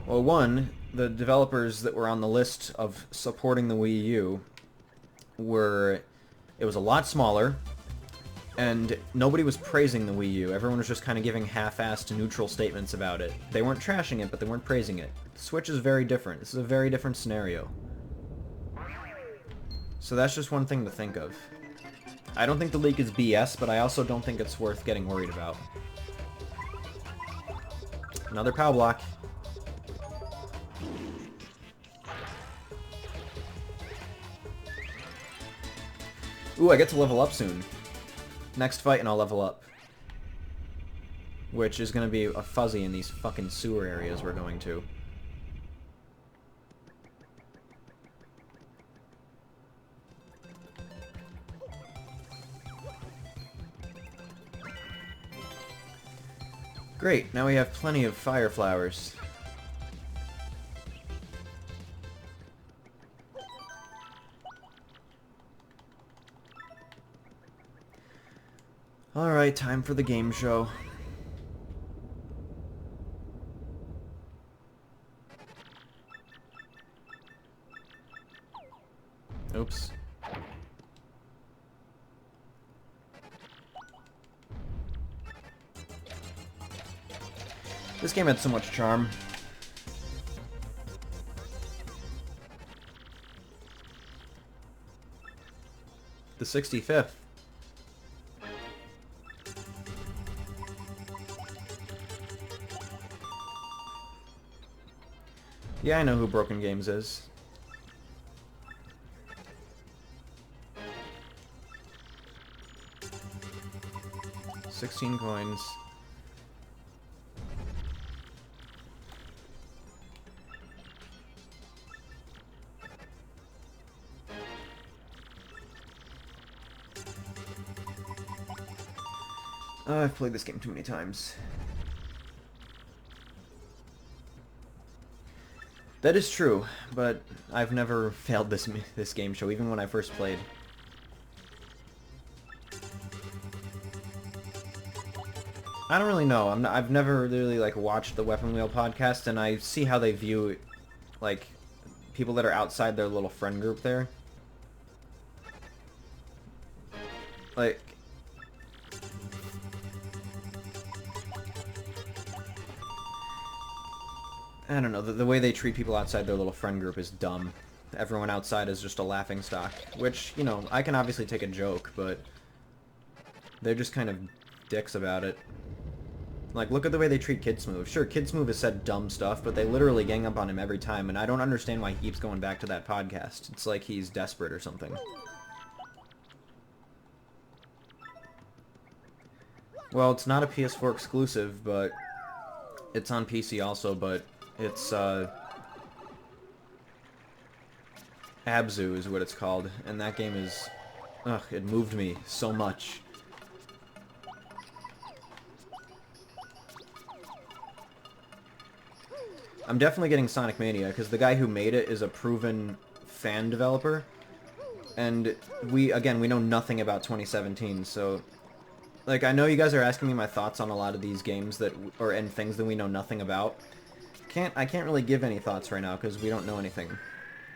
Well, one, the developers that were on the list of supporting the Wii U it was a lot smaller, and nobody was praising the Wii U. Everyone was just kind of giving half-assed neutral statements about it. They weren't trashing it, but they weren't praising it. The Switch is very different. This is a very different scenario. So that's just one thing to think of. I don't think the leak is BS, but I also don't think it's worth getting worried about. Another POW block. Ooh, I get to level up soon. Next fight and I'll level up. Which is going to be a fuzzy in these fucking sewer areas we're going to. Great, now we have plenty of fire flowers. Alright, time for the game show. Oops. This game had so much charm. The 65th. Yeah, I know who Broken Games is. $16 coins. I've played this game too many times. That is true, but I've never failed this game show, even when I first played. I don't really know. I've never really like watched the Weapon Wheel podcast, and I see how they view like people that are outside their little friend group there. Like, I don't know, the way they treat people outside their little friend group is dumb. Everyone outside is just a laughingstock, which, you know, I can obviously take a joke, but they're just kind of dicks about it. Like, look at the way they treat Kid Smooth. Sure, Kid Smooth has said dumb stuff, but they literally gang up on him every time, and I don't understand why he keeps going back to that podcast. It's like he's desperate or something. Well, it's not a PS4 exclusive, but it's on PC also, but it's, Abzu is what it's called, and that game is, ugh, it moved me so much. I'm definitely getting Sonic Mania, because the guy who made it is a proven fan developer, and we know nothing about 2017, so, like, I know you guys are asking me my thoughts on a lot of these games and things that we know nothing about. I can't really give any thoughts right now, because we don't know anything.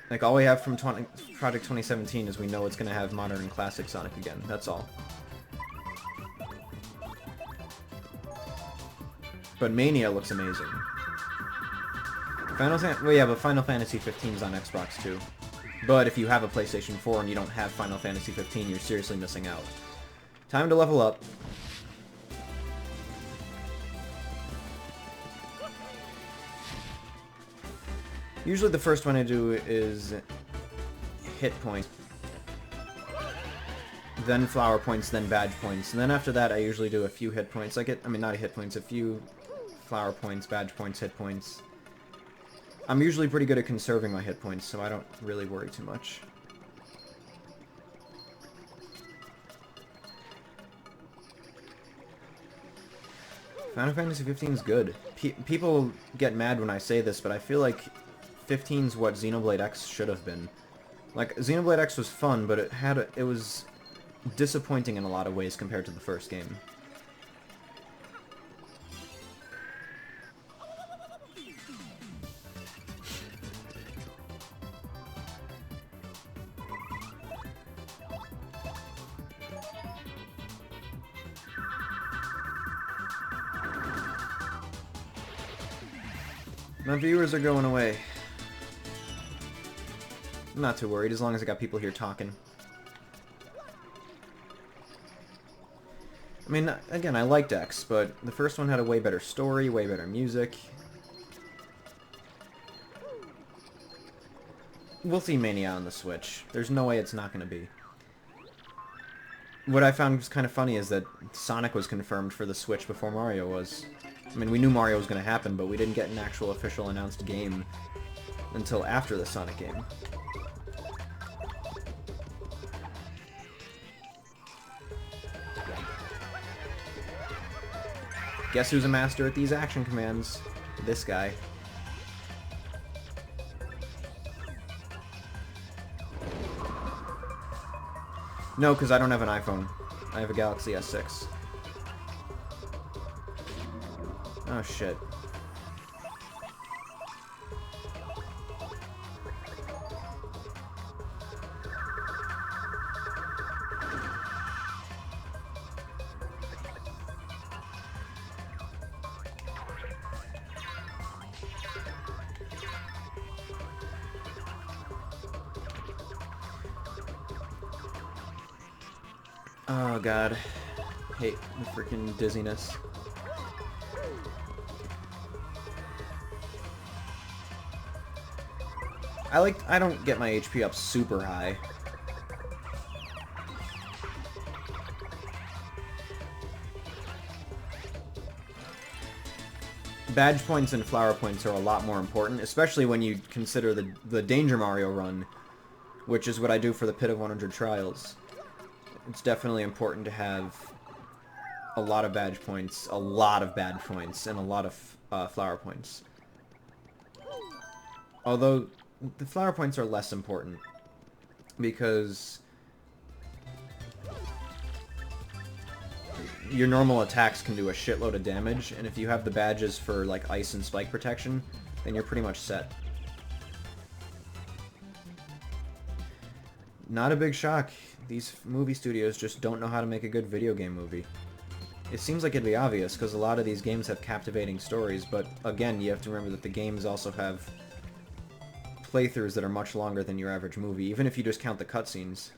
Like, all we have from Project 2017 is we know it's going to have modern and classic Sonic again, that's all. But Mania looks amazing. Final Fantasy 15 is on Xbox too. But if you have a PlayStation 4 and you don't have Final Fantasy 15, you're seriously missing out. Time to level up. Usually the first one I do is hit points, then flower points, then badge points, and then after that I usually do a few hit points. Not hit points, a few flower points, badge points, hit points. I'm usually pretty good at conserving my hit points, so I don't really worry too much. Final Fantasy 15 is good. People get mad when I say this, but I feel like 15's what Xenoblade X should have been. Like, Xenoblade X was fun, but it was disappointing in a lot of ways compared to the first game. My viewers are going away. I'm not too worried, as long as I got people here talking. I mean, again, I liked X, but the first one had a way better story, way better music. We'll see Mania on the Switch. There's no way it's not going to be. What I found was kind of funny is that Sonic was confirmed for the Switch before Mario was. I mean, we knew Mario was going to happen, but we didn't get an actual official announced game until after the Sonic game. Guess who's a master at these action commands? This guy. No, because I don't have an iPhone. I have a Galaxy S6. Oh, shit. Oh, God. Hate the freaking dizziness. I don't get my HP up super high. Badge points and flower points are a lot more important, especially when you consider the Danger Mario run, which is what I do for the Pit of 100 Trials. It's definitely important to have a lot of badge points, and a lot of flower points. Although, the flower points are less important, because your normal attacks can do a shitload of damage, and if you have the badges for, like, ice and spike protection, then you're pretty much set. Not a big shock. These movie studios just don't know how to make a good video game movie. It seems like it'd be obvious, because a lot of these games have captivating stories, but again, you have to remember that the games also have playthroughs that are much longer than your average movie, even if you just count the cutscenes.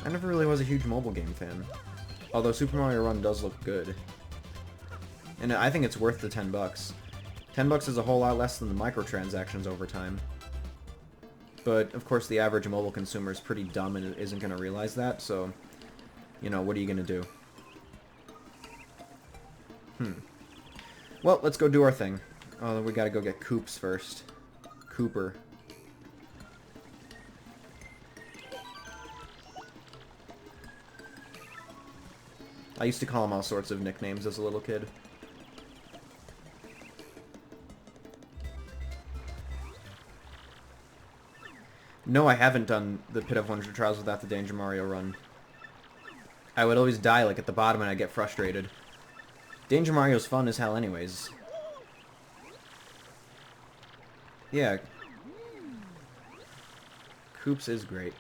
I never really was a huge mobile game fan, although Super Mario Run does look good. And I think it's worth the $10. $10 is a whole lot less than the microtransactions over time. But, of course, the average mobile consumer is pretty dumb and isn't going to realize that, so, you know, what are you going to do? Well, let's go do our thing. Oh, we gotta go get Coops first. Cooper. I used to call him all sorts of nicknames as a little kid. No, I haven't done the Pit of 100 Trials without the Danger Mario run. I would always die, like, at the bottom and I'd get frustrated. Danger Mario's fun as hell anyways. Yeah. Coops is great.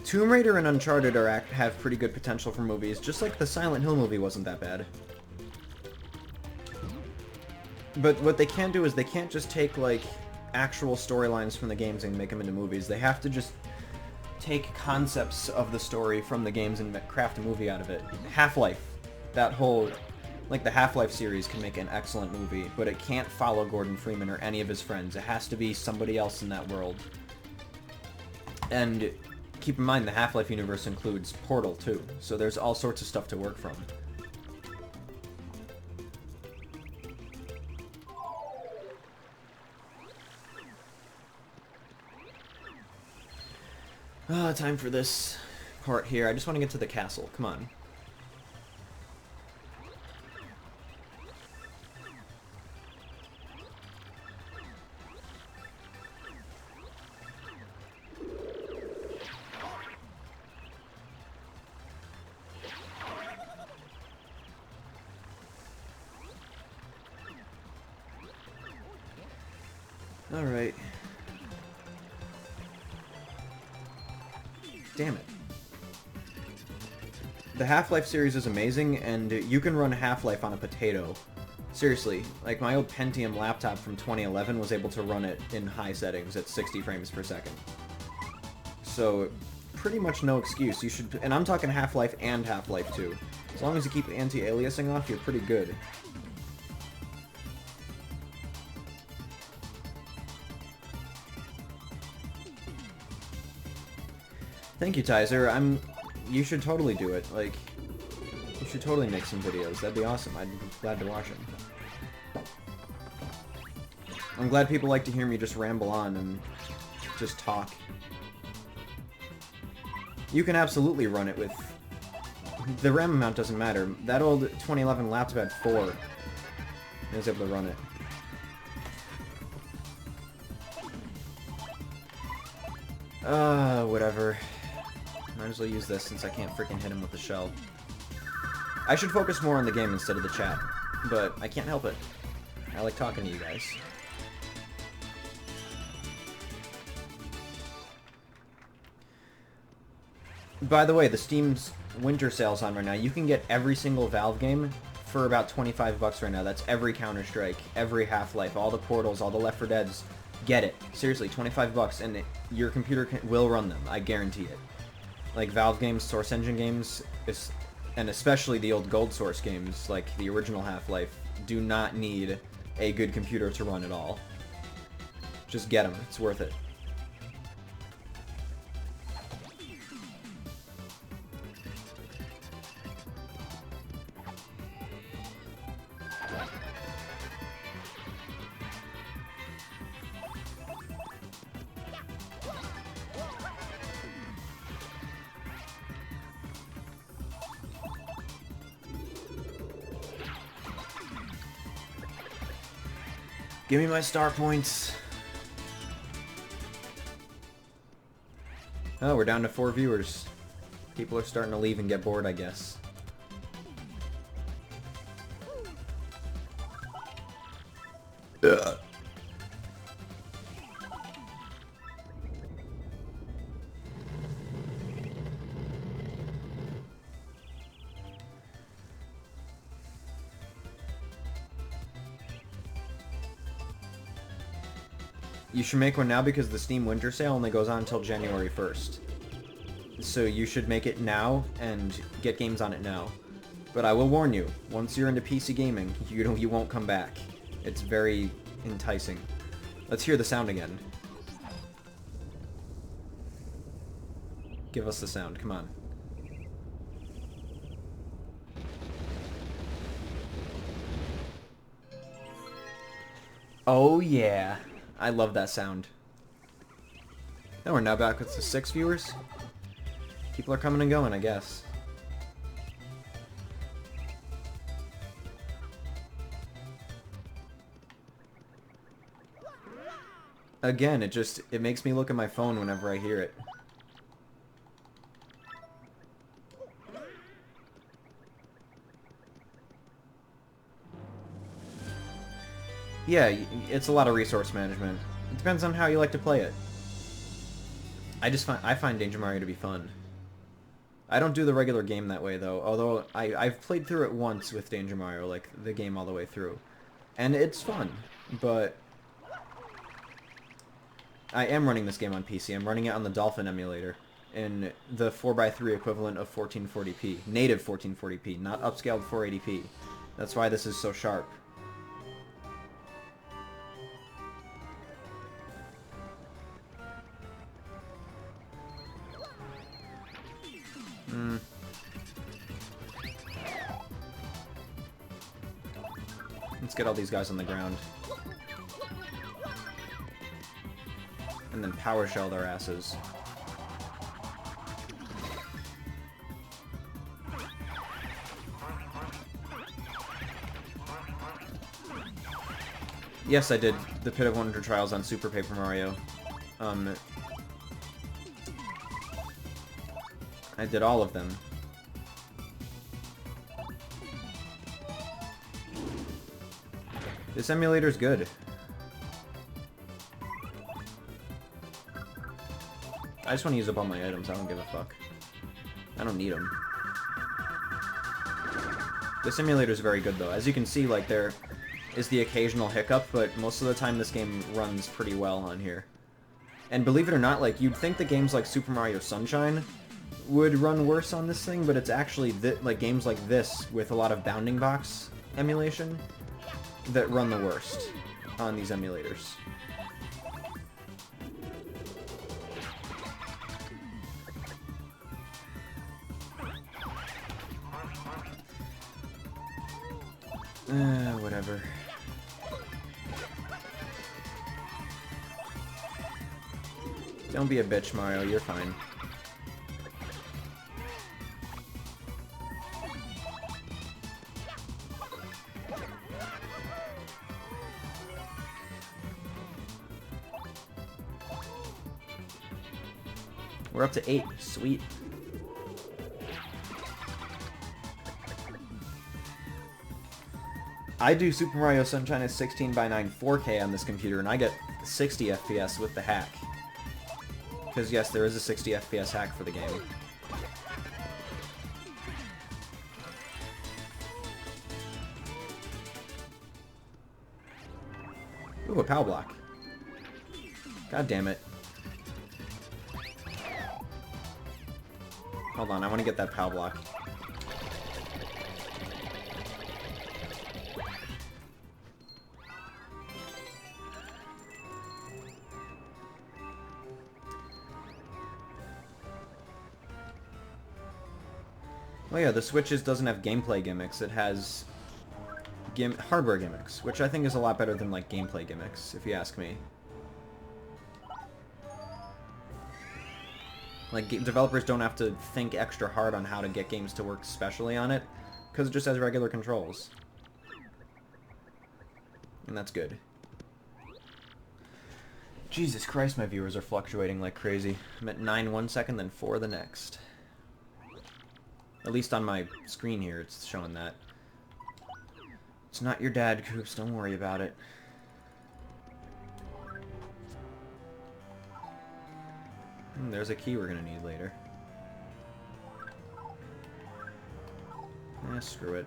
Tomb Raider and Uncharted have pretty good potential for movies, just like the Silent Hill movie wasn't that bad. But what they can't do is they can't just take, like, actual storylines from the games and make them into movies. They have to just take concepts of the story from the games and craft a movie out of it. Half-Life. That whole... Like, the Half-Life series can make an excellent movie, but it can't follow Gordon Freeman or any of his friends. It has to be somebody else in that world. And... keep in mind, the Half-Life universe includes Portal, too, so there's all sorts of stuff to work from. Time for this part here. I just want to get to the castle. Come on. Alright. Damn it. The Half-Life series is amazing, and you can run Half-Life on a potato. Seriously, like my old Pentium laptop from 2011 was able to run it in high settings at 60 frames per second. So, pretty much no excuse. You should, and I'm talking Half-Life and Half-Life 2. As long as you keep anti-aliasing off, you're pretty good. Thank you, Tizer. You should totally do it. Like, you should totally make some videos. That'd be awesome. I'd be glad to watch them. I'm glad people like to hear me just ramble on and just talk. You can absolutely run it with... The RAM amount doesn't matter. That old 2011 laptop had 4. I was able to run it. Whatever. Might as well use this since I can't freaking hit him with the shell. I should focus more on the game instead of the chat, but I can't help it. I like talking to you guys. By the way, the Steam's winter sale's on right now. You can get every single Valve game for about 25 bucks right now. That's every Counter-Strike, every Half-Life, all the Portals, all the Left 4 Deads. Get it. Seriously, 25 bucks, and your computer will run them. I guarantee it. Like, Valve games, Source Engine games, and especially the old Gold Source games, like the original Half-Life, do not need a good computer to run at all. Just get them. It's worth it. Give me my star points. Oh, we're down to 4 viewers. People are starting to leave and get bored, I guess. Ugh. You should make one now because the Steam Winter Sale only goes on until January 1st. So you should make it now and get games on it now. But I will warn you, once you're into PC gaming, you won't come back. It's very enticing. Let's hear the sound again. Give us the sound, come on. Oh yeah. I love that sound. And we're now back with the 6 viewers. People are coming and going, I guess. Again, it makes me look at my phone whenever I hear it. Yeah, it's a lot of resource management. It depends on how you like to play it. I find Danger Mario to be fun. I don't do the regular game that way though, although I've played through it once with Danger Mario, like the game all the way through. And it's fun, but I am running this game on PC. I'm running it on the Dolphin emulator in the 4x3 equivalent of 1440p. Native 1440p, not upscaled 480p. That's why this is so sharp. Let's get all these guys on the ground. And then power shell their asses. Yes, I did the Pit of Wonder Trials on Super Paper Mario. I did all of them. This emulator's good. I just want to use up all my items. I don't give a fuck. I don't need them. This emulator's very good, though. As you can see, like, there is the occasional hiccup, but most of the time this game runs pretty well on here. And believe it or not, like, you'd think that games like Super Mario Sunshine would run worse on this thing, but it's actually like games like this with a lot of bounding box emulation that run the worst on these emulators. Whatever. Don't be a bitch, Mario. You're fine. We're up to 8. Sweet. I do Super Mario Sunshine at 16:9 4K on this computer, and I get 60 FPS with the hack. Because yes, there is a 60 FPS hack for the game. Ooh, a POW block. God damn it. Hold on, I want to get that POW block. Oh yeah, the Switch doesn't have gameplay gimmicks. It has hardware gimmicks, which I think is a lot better than like gameplay gimmicks, if you ask me. Like, developers don't have to think extra hard on how to get games to work specially on it, because it just has regular controls. And that's good. Jesus Christ, my viewers are fluctuating like crazy. I'm at 9 one second, then 4 the next. At least on my screen here, it's showing that. It's not your dad, Coops. Don't worry about it. There's a key we're gonna need later. Screw it.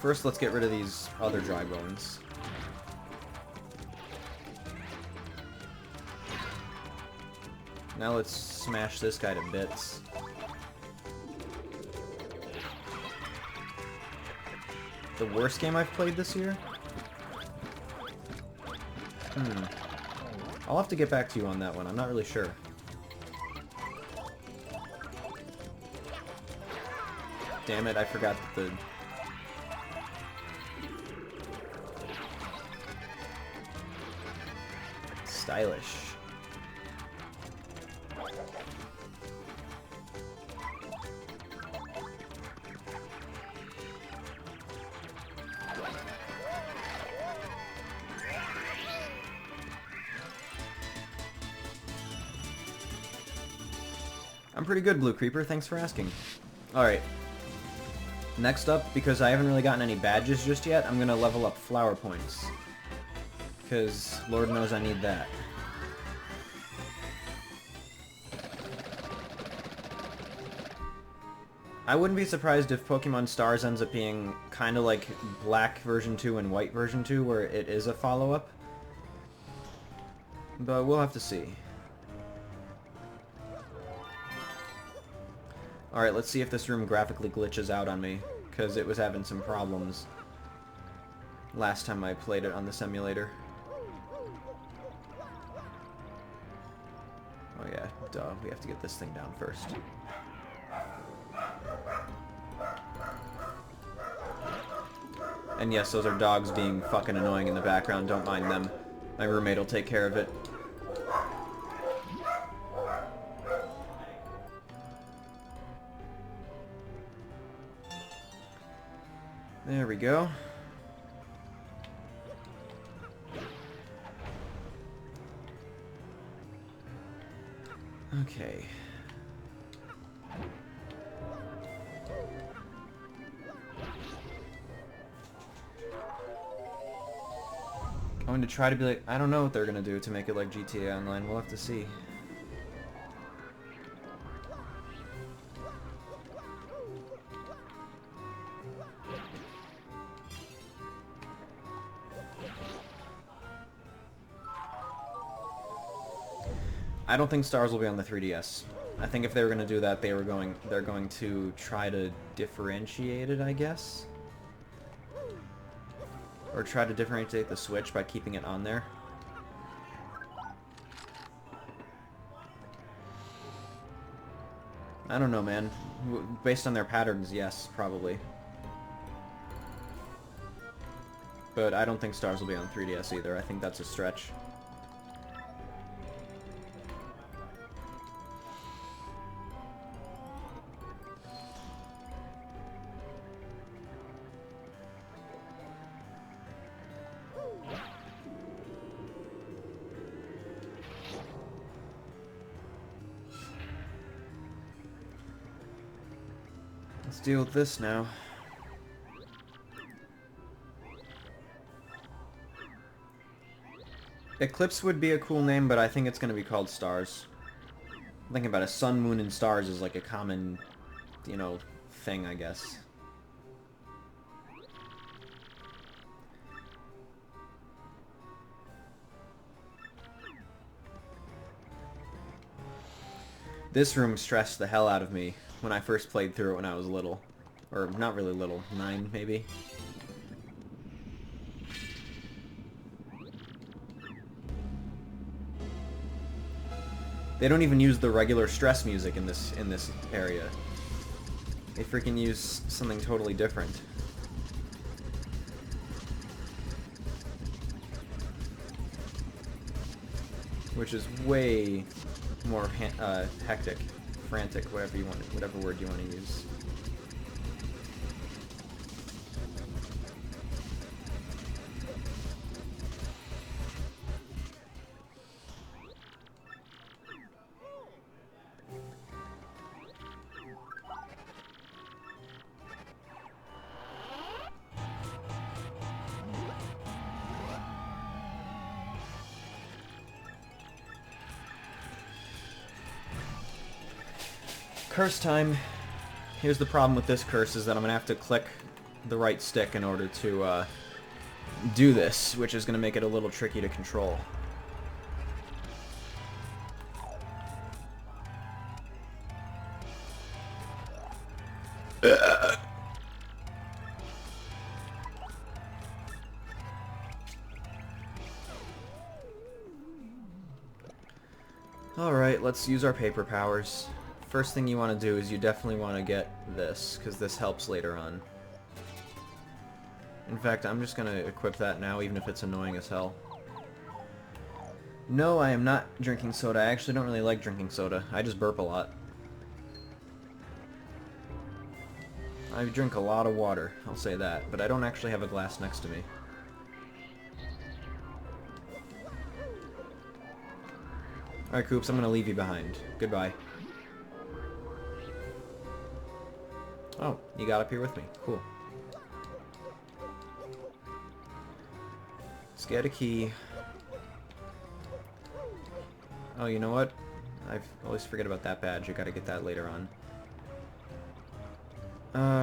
First, let's get rid of these other dry bones. Now let's smash this guy to bits. The worst game I've played this year? I'll have to get back to you on that one. I'm not really sure. Damn it, I forgot that the... Stylish. I'm pretty good, Blue Creeper. Thanks for asking. Alright. Next up, because I haven't really gotten any badges just yet, I'm gonna level up flower points. Because Lord knows I need that. I wouldn't be surprised if Pokemon Stars ends up being kind of like Black version 2 and White version 2, where it is a follow-up. But we'll have to see. Alright, let's see if this room graphically glitches out on me, because it was having some problems last time I played it on this emulator. Oh yeah, duh, we have to get this thing down first. And yes, those are dogs being fucking annoying in the background, don't mind them. My roommate will take care of it. There we go. Okay. Going to try to be like, I don't know what they're gonna do to make it like GTA Online. We'll have to see. I don't think stars will be on the 3DS. I think if they were going to do that, they're going to try to differentiate it, I guess. Or try to differentiate the Switch by keeping it on there. I don't know, man. Based on their patterns, yes, probably. But I don't think stars will be on 3DS either. I think that's a stretch. Let's deal with this now. Eclipse would be a cool name, but I think it's going to be called Stars. I'm thinking about it. Sun, Moon, and Stars is like a common, you know, thing, I guess. This room stressed the hell out of me when I first played through it when I was little. Or, not really little. 9, maybe? They don't even use the regular stress music in this area. They freaking use something totally different. Which is way more hectic, frantic, whatever word you want to use. Curse time. Here's the problem with this curse, is that I'm going to have to click the right stick in order to do this, which is going to make it a little tricky to control. Alright, let's use our paper powers. First thing you want to do is you definitely want to get this, because this helps later on. In fact, I'm just going to equip that now, even if it's annoying as hell. No, I am not drinking soda. I actually don't really like drinking soda. I just burp a lot. I drink a lot of water, I'll say that, but I don't actually have a glass next to me. Alright, Coops, I'm going to leave you behind. Goodbye. Oh, you got up here with me. Cool. Let's get a key. Oh, you know what? I always forget about that badge. I gotta get that later on.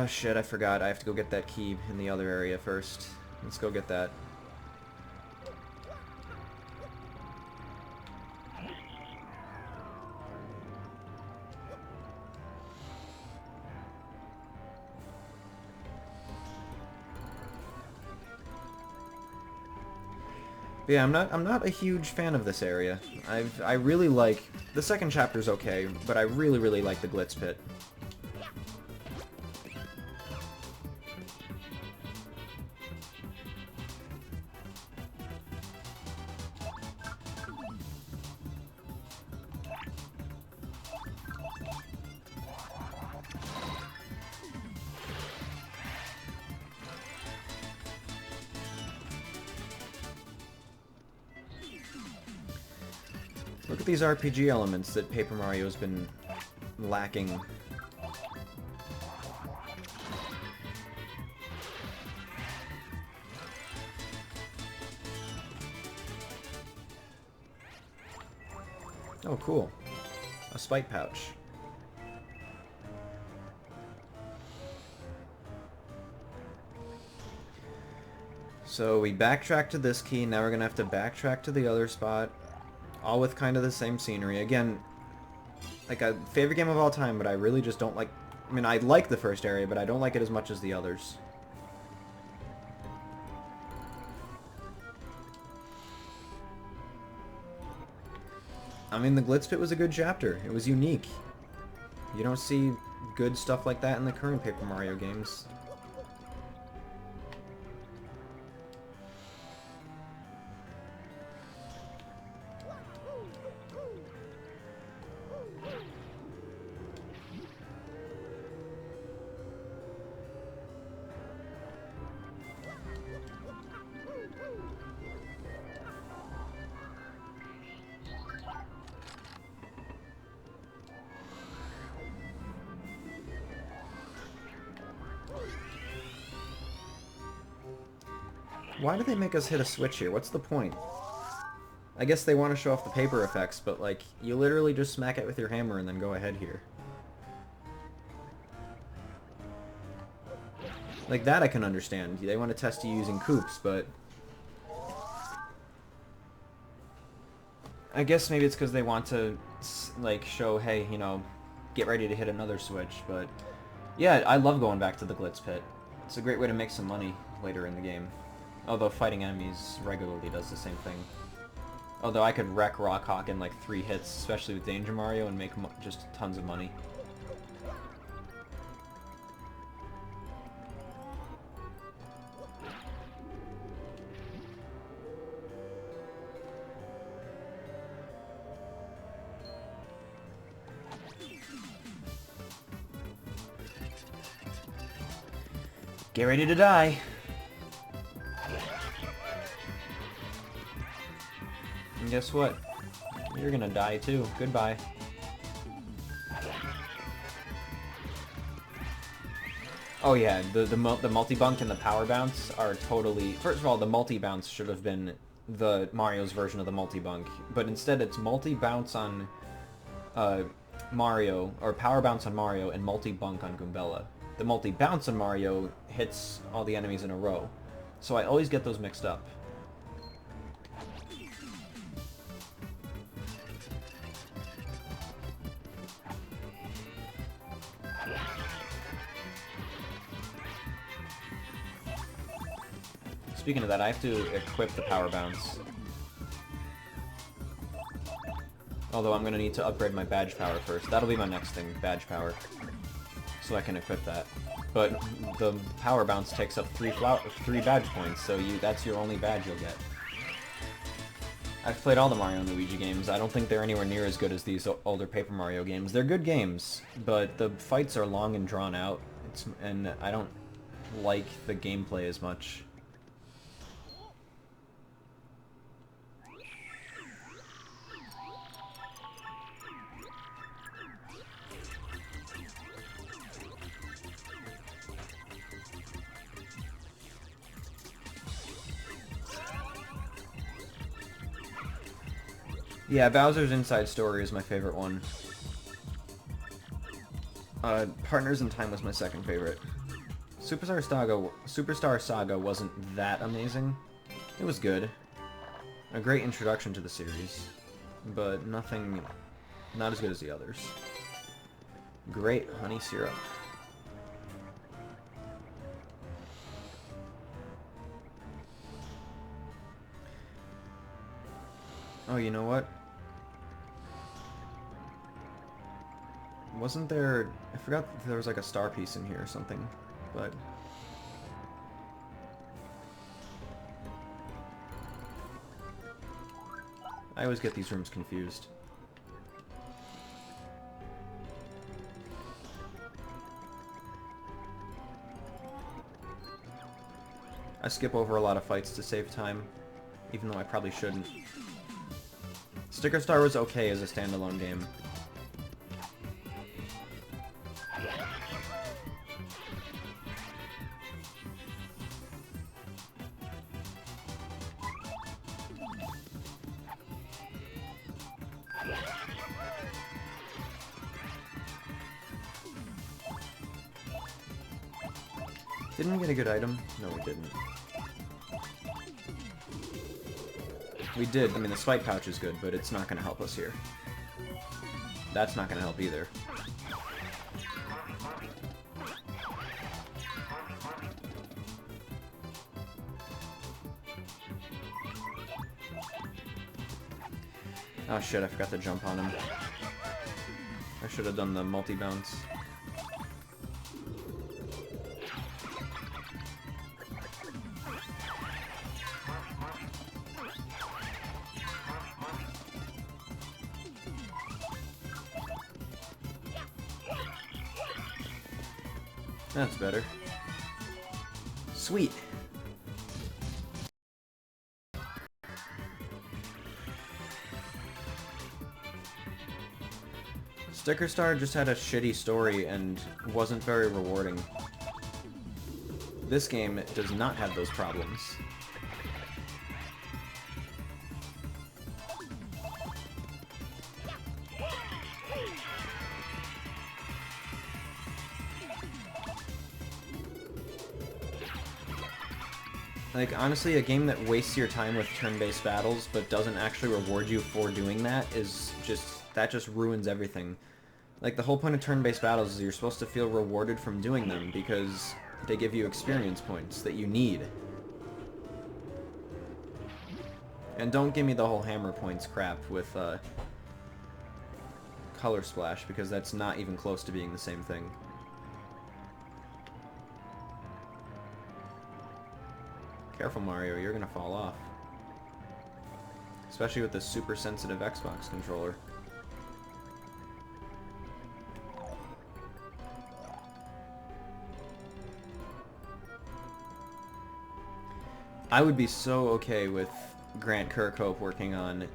Shit, I forgot. I have to go get that key in the other area first. Let's go get that. But yeah, I'm not a huge fan of this area. I really like the second chapter's okay, but I really like the Glitz Pit. Look at these RPG elements that Paper Mario's been lacking. Oh, cool. A spite pouch. So we backtrack to this key, now we're gonna have to backtrack to the other spot. all with kind of the same scenery. Again, like a favorite game of all time, but I really just don't like... I mean, I like the first area, but I don't like it as much as the others. I mean, the Glitz Pit was a good chapter. It was unique. You don't see good stuff like that in the current Paper Mario games. Why do they make us hit a switch here? What's the point? I guess they want to show off the paper effects, but like, you literally just smack it with your hammer and then go ahead here. Like that I can understand. They want to test you using coops, but... I guess maybe it's because they want to, like, show, hey, you know, get ready to hit another switch, but... Yeah, I love going back to the Glitz Pit. It's a great way to make some money later in the game. Although fighting enemies regularly does the same thing. Although I could wreck Rock Hawk in like 3 hits, especially with Danger Mario, and make just tons of money. Get ready to die! And guess what? You're gonna die too. Goodbye. Oh yeah, the multi-bunk and the power bounce are totally... First of all, the multi-bounce should have been the Mario's version of the multi-bunk, but instead it's multi-bounce on Mario, or power bounce on Mario, and multi-bunk on Goombella. The multi-bounce on Mario hits all the enemies in a row, so I always get those mixed up. Speaking of that, I have to equip the power bounce. Although I'm going to need to upgrade my badge power first. That'll be my next thing, badge power. So I can equip that. But the power bounce takes up 3 badge points, so that's your only badge you'll get. I've played all the Mario and Luigi games. I don't think they're anywhere near as good as these older Paper Mario games. They're good games, but the fights are long and drawn out, and I don't like the gameplay as much. Yeah, Bowser's Inside Story is my favorite one. Partners in Time was my second favorite. Superstar Saga wasn't that amazing. It was good. A great introduction to the series. But not as good as the others. Great honey syrup. Oh, you know what? Wasn't there... I forgot that there was like a star piece in here or something, but... I always get these rooms confused. I skip over a lot of fights to save time, even though I probably shouldn't. Sticker Star was okay as a standalone game. Didn't we get a good item? No, we didn't. We did. I mean, the spike pouch is good, but it's not going to help us here. That's not going to help either. Oh shit, I forgot to jump on him. I should have done the multi-bounce. That's better. Sweet. Sticker Star just had a shitty story and wasn't very rewarding. This game does not have those problems. Like, honestly, a game that wastes your time with turn-based battles but doesn't actually reward you for doing that is just... that just ruins everything. Like, the whole point of turn-based battles is you're supposed to feel rewarded from doing them because they give you experience points that you need. And don't give me the whole hammer points crap with Color Splash, because that's not even close to being the same thing. Careful, Mario, you're gonna fall off. Especially with this super sensitive Xbox controller. I would be so okay with Grant Kirkhope working on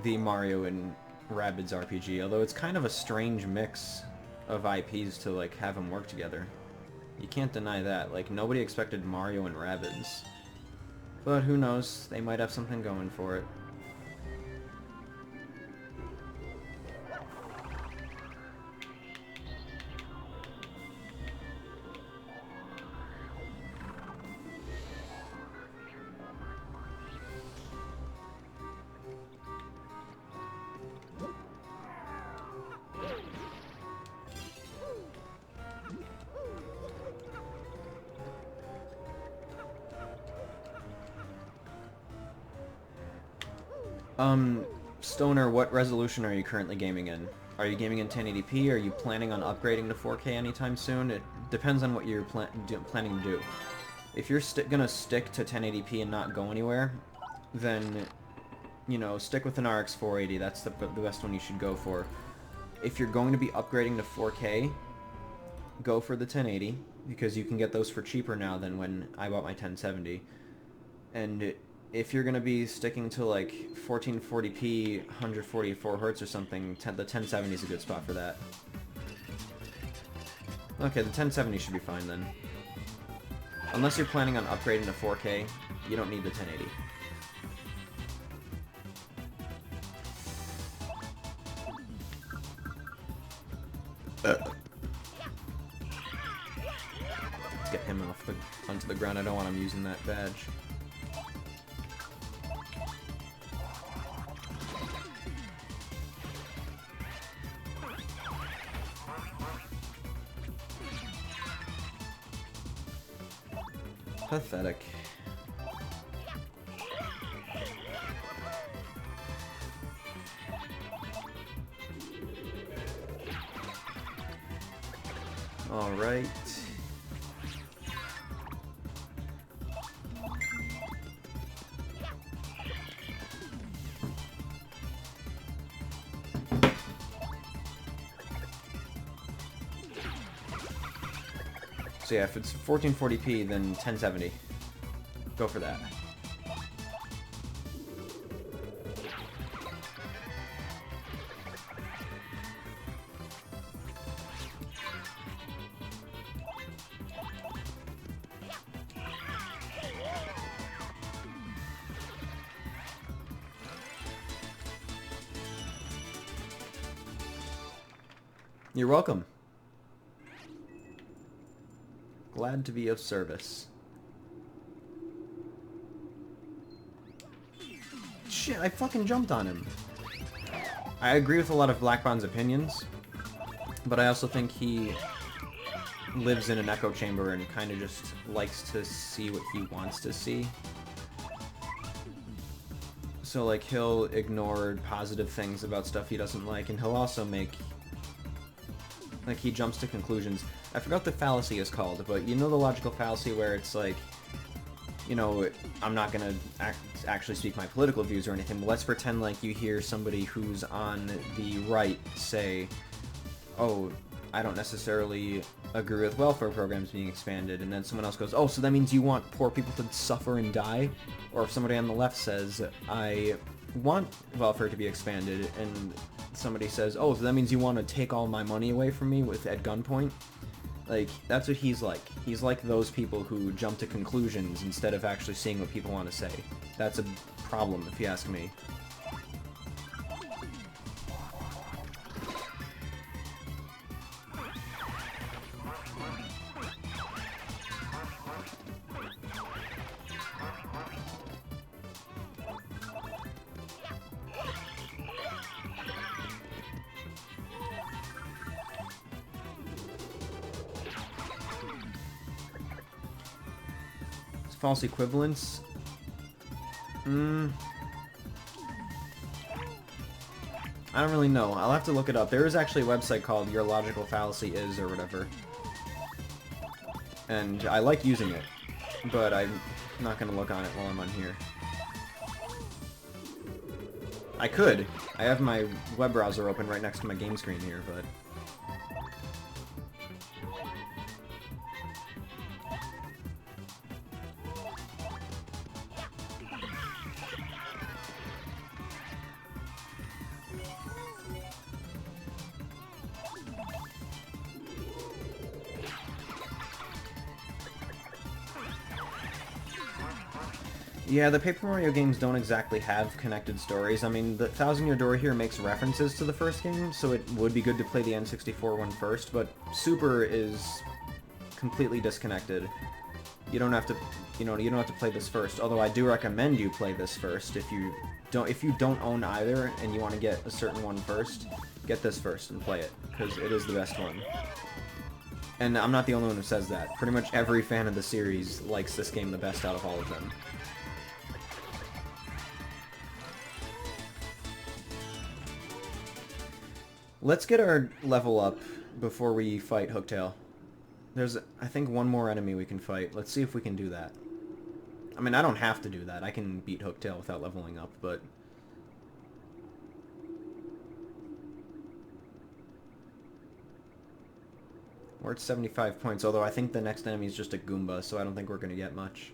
the Mario and Rabbids RPG, although it's kind of a strange mix of IPs to, like, have them work together. You can't deny that. Like, nobody expected Mario and Rabbids. But who knows? They might have something going for it. Stoner, what resolution are you currently gaming in? Are you gaming in 1080p? Are you planning on upgrading to 4K anytime soon? It depends on what you're planning to do. If you're gonna stick to 1080p and not go anywhere, then, you know, stick with an RX 480. That's the best one you should go for. If you're going to be upgrading to 4K, go for the 1080, because you can get those for cheaper now than when I bought my 1070. And if you're going to be sticking to like 1440p, 144 Hz or something, the 1070 is a good spot for that. Okay, the 1070 should be fine then. Unless you're planning on upgrading to 4K, you don't need the 1080. Let's get him onto the ground. I don't want him using that badge. Pathetic. All right. So yeah, if it's 1440p, then 1070. Go for that. You're welcome. Glad to be of service. shit, I fucking jumped on him. I agree with a lot of Blackbond's opinions, but I also think he lives in an echo chamber and kind of just likes to see what he wants to see. So, like, he'll ignore positive things about stuff he doesn't like, and he'll also make... Like, he jumps to conclusions. I forgot what the fallacy is called, but you know the logical fallacy where it's like, you know, I'm not gonna actually speak my political views or anything, but let's pretend like you hear somebody who's on the right say, oh, I don't necessarily agree with welfare programs being expanded, and then someone else goes, oh, so that means you want poor people to suffer and die? Or if somebody on the left says, I want welfare to be expanded, and somebody says, oh, so that means you want to take all my money away from me at gunpoint? Like, that's what he's like. He's like those people who jump to conclusions instead of actually seeing what people want to say. That's a problem, if you ask me. False equivalence? I don't really know. I'll have to look it up. There is actually a website called Your Logical Fallacy Is, or whatever. And I like using it, but I'm not going to look on it while I'm on here. I could. I have my web browser open right next to my game screen here, but... Yeah, the Paper Mario games don't exactly have connected stories. I mean, the Thousand Year Door here makes references to the first game, so it would be good to play the N64 one first, but Super is completely disconnected. You don't have to, you don't have to play this first, although I do recommend you play this first. If you don't own either and you want to get a certain one first, get this first and play it, because it is the best one. And I'm not the only one who says that. Pretty much every fan of the series likes this game the best out of all of them. Let's get our level up before we fight Hooktail. There's, I think, one more enemy we can fight. Let's see if we can do that. I mean, I don't have to do that. I can beat Hooktail without leveling up, but... We're at 75 points, although I think the next enemy is just a Goomba, so I don't think we're going to get much.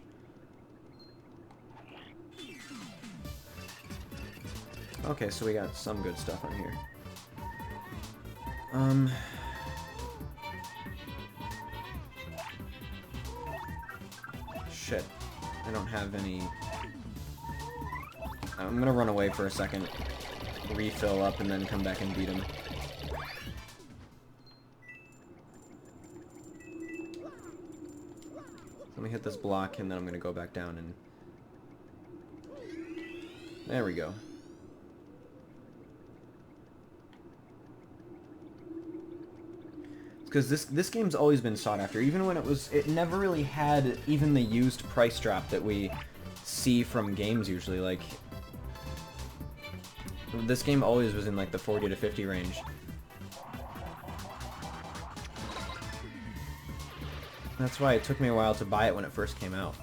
Okay, so we got some good stuff on here. Shit. I don't have any... I'm gonna run away for a second, refill up, and then come back and beat him. Let me hit this block, and then I'm gonna go back down and... There we go. Because this game's always been sought after, even when it never really had even the used price drop that we see from games usually. Like, this game always was in like the 40 to 50 range. That's why it took me a while to buy it when it first came out.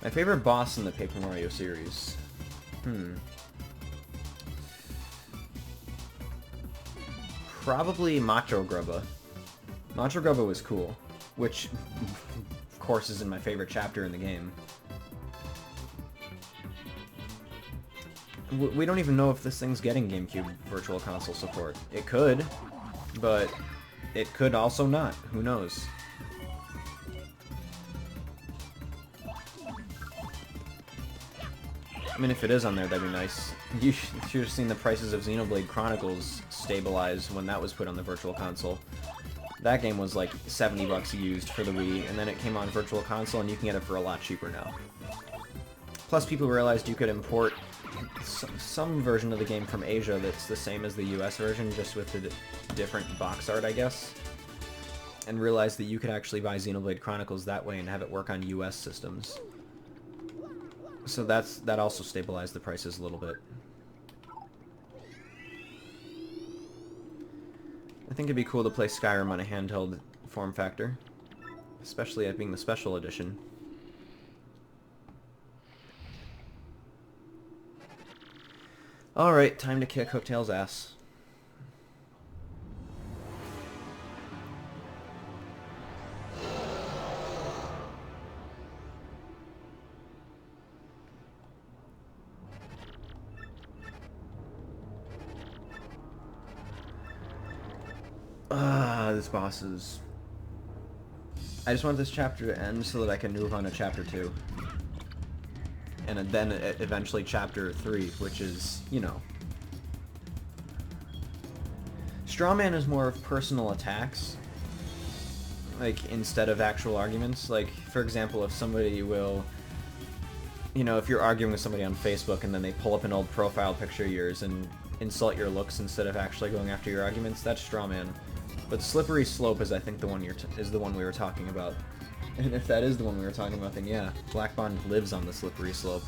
My favorite boss in the Paper Mario series. Probably Macho Grubba. Macho Grubba was cool, which, of course, is in my favorite chapter in the game. We don't even know if this thing's getting GameCube Virtual Console support. It could, but it could also not. Who knows? I mean, if it is on there, that'd be nice. You should have seen the prices of Xenoblade Chronicles stabilize when that was put on the Virtual Console. That game was like 70 bucks used for the Wii, and then it came on Virtual Console, and you can get it for a lot cheaper now. Plus, people realized you could import some version of the game from Asia that's the same as the US version, just with the different box art, I guess. And realized that you could actually buy Xenoblade Chronicles that way and have it work on US systems. So that also stabilized the prices a little bit. I think it'd be cool to play Skyrim on a handheld form factor, especially it being the special edition. Alright, time to kick Hooktail's ass. This boss is... I just want this chapter to end so that I can move on to chapter 2. And then eventually chapter 3, which is, you know... Strawman is more of personal attacks. Like, instead of actual arguments. Like, for example, if somebody will... You know, if you're arguing with somebody on Facebook and then they pull up an old profile picture of yours and insult your looks instead of actually going after your arguments, that's Strawman. But Slippery Slope is, I think, the one is the one we were talking about. And if that is the one we were talking about, then yeah, Black Bond lives on the Slippery Slope.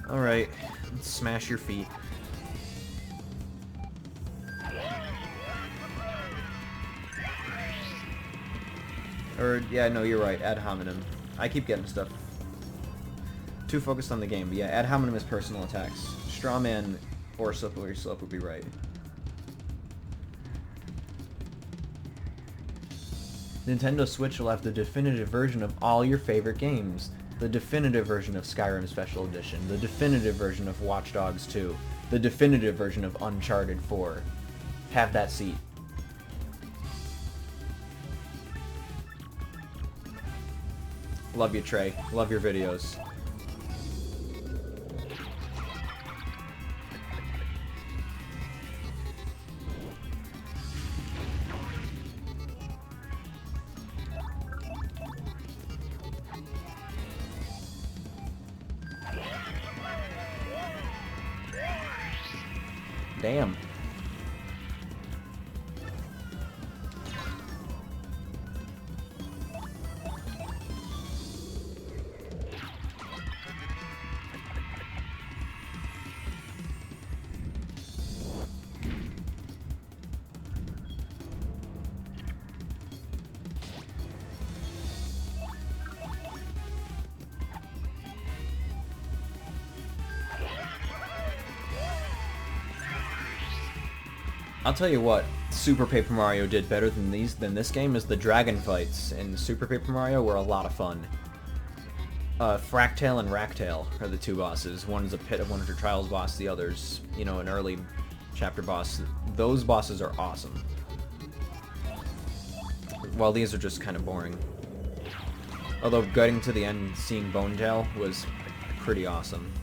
Alright, let's smash your feet. Or, yeah, no, you're right, ad hominem. I keep getting stuff too focused on the game, but yeah, ad hominem is personal attacks. Strawman or Slippery Slope would be right. Nintendo Switch will have the definitive version of all your favorite games. The definitive version of Skyrim Special Edition. The definitive version of Watch Dogs 2. The definitive version of Uncharted 4. Have that seat. Love you, Trey. Love your videos. Damn. I'll tell you what, Super Paper Mario did better than this game is the dragon fights in Super Paper Mario were a lot of fun. Fractail and Racktail are the two bosses. One is a Pit of 100 Trials boss, the other's, you know, an early chapter boss. Those bosses are awesome. While these are just kind of boring. Although getting to the end, seeing Bonetail was pretty awesome.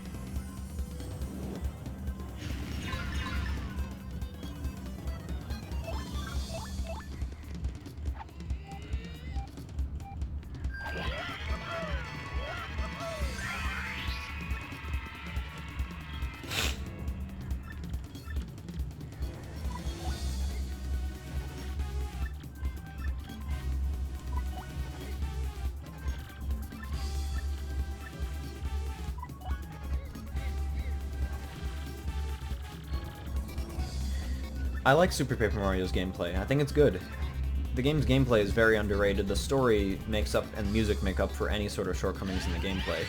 I like Super Paper Mario's gameplay. I think it's good. The game's gameplay is very underrated. The story makes up and music make up for any sort of shortcomings in the gameplay.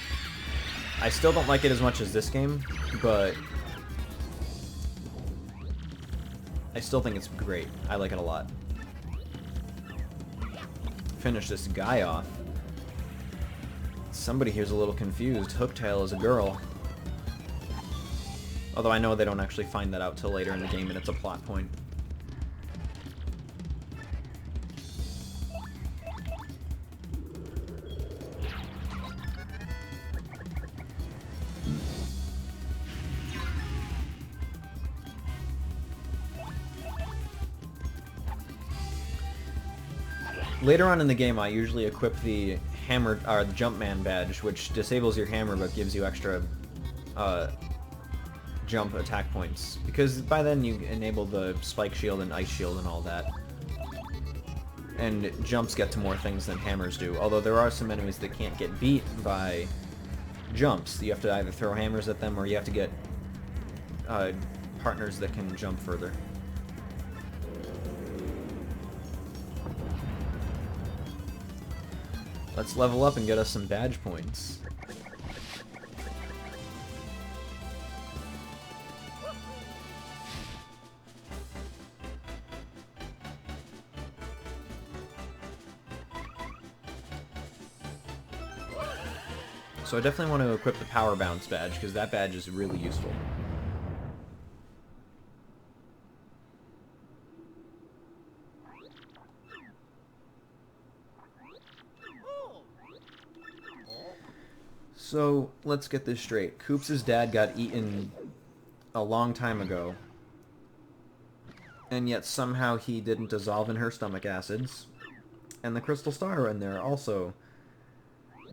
I still don't like it as much as this game, but I still think it's great. I like it a lot. Finish this guy off. Somebody here's a little confused. Hooktail is a girl. Although I know they don't actually find that out till later in the game and it's a plot point. Later on in the game, I usually equip the hammer, or the Jumpman badge, which disables your hammer but gives you extra jump attack points. Because by then you enable the spike shield and ice shield and all that. And jumps get to more things than hammers do. Although there are some enemies that can't get beat by jumps. You have to either throw hammers at them or you have to get partners that can jump further. Let's level up and get us some badge points. So I definitely want to equip the Power Bounce badge, because that badge is really useful. So, let's get this straight. Koops' dad got eaten a long time ago, and yet somehow he didn't dissolve in her stomach acids. And the crystal star in there also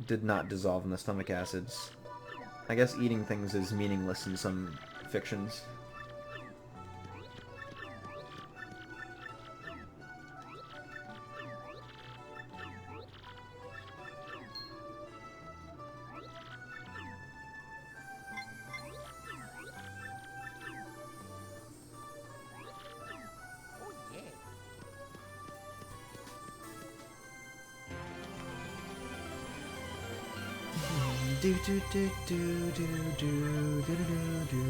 did not dissolve in the stomach acids. I guess eating things is meaningless in some fictions. Do do do do do do do do do do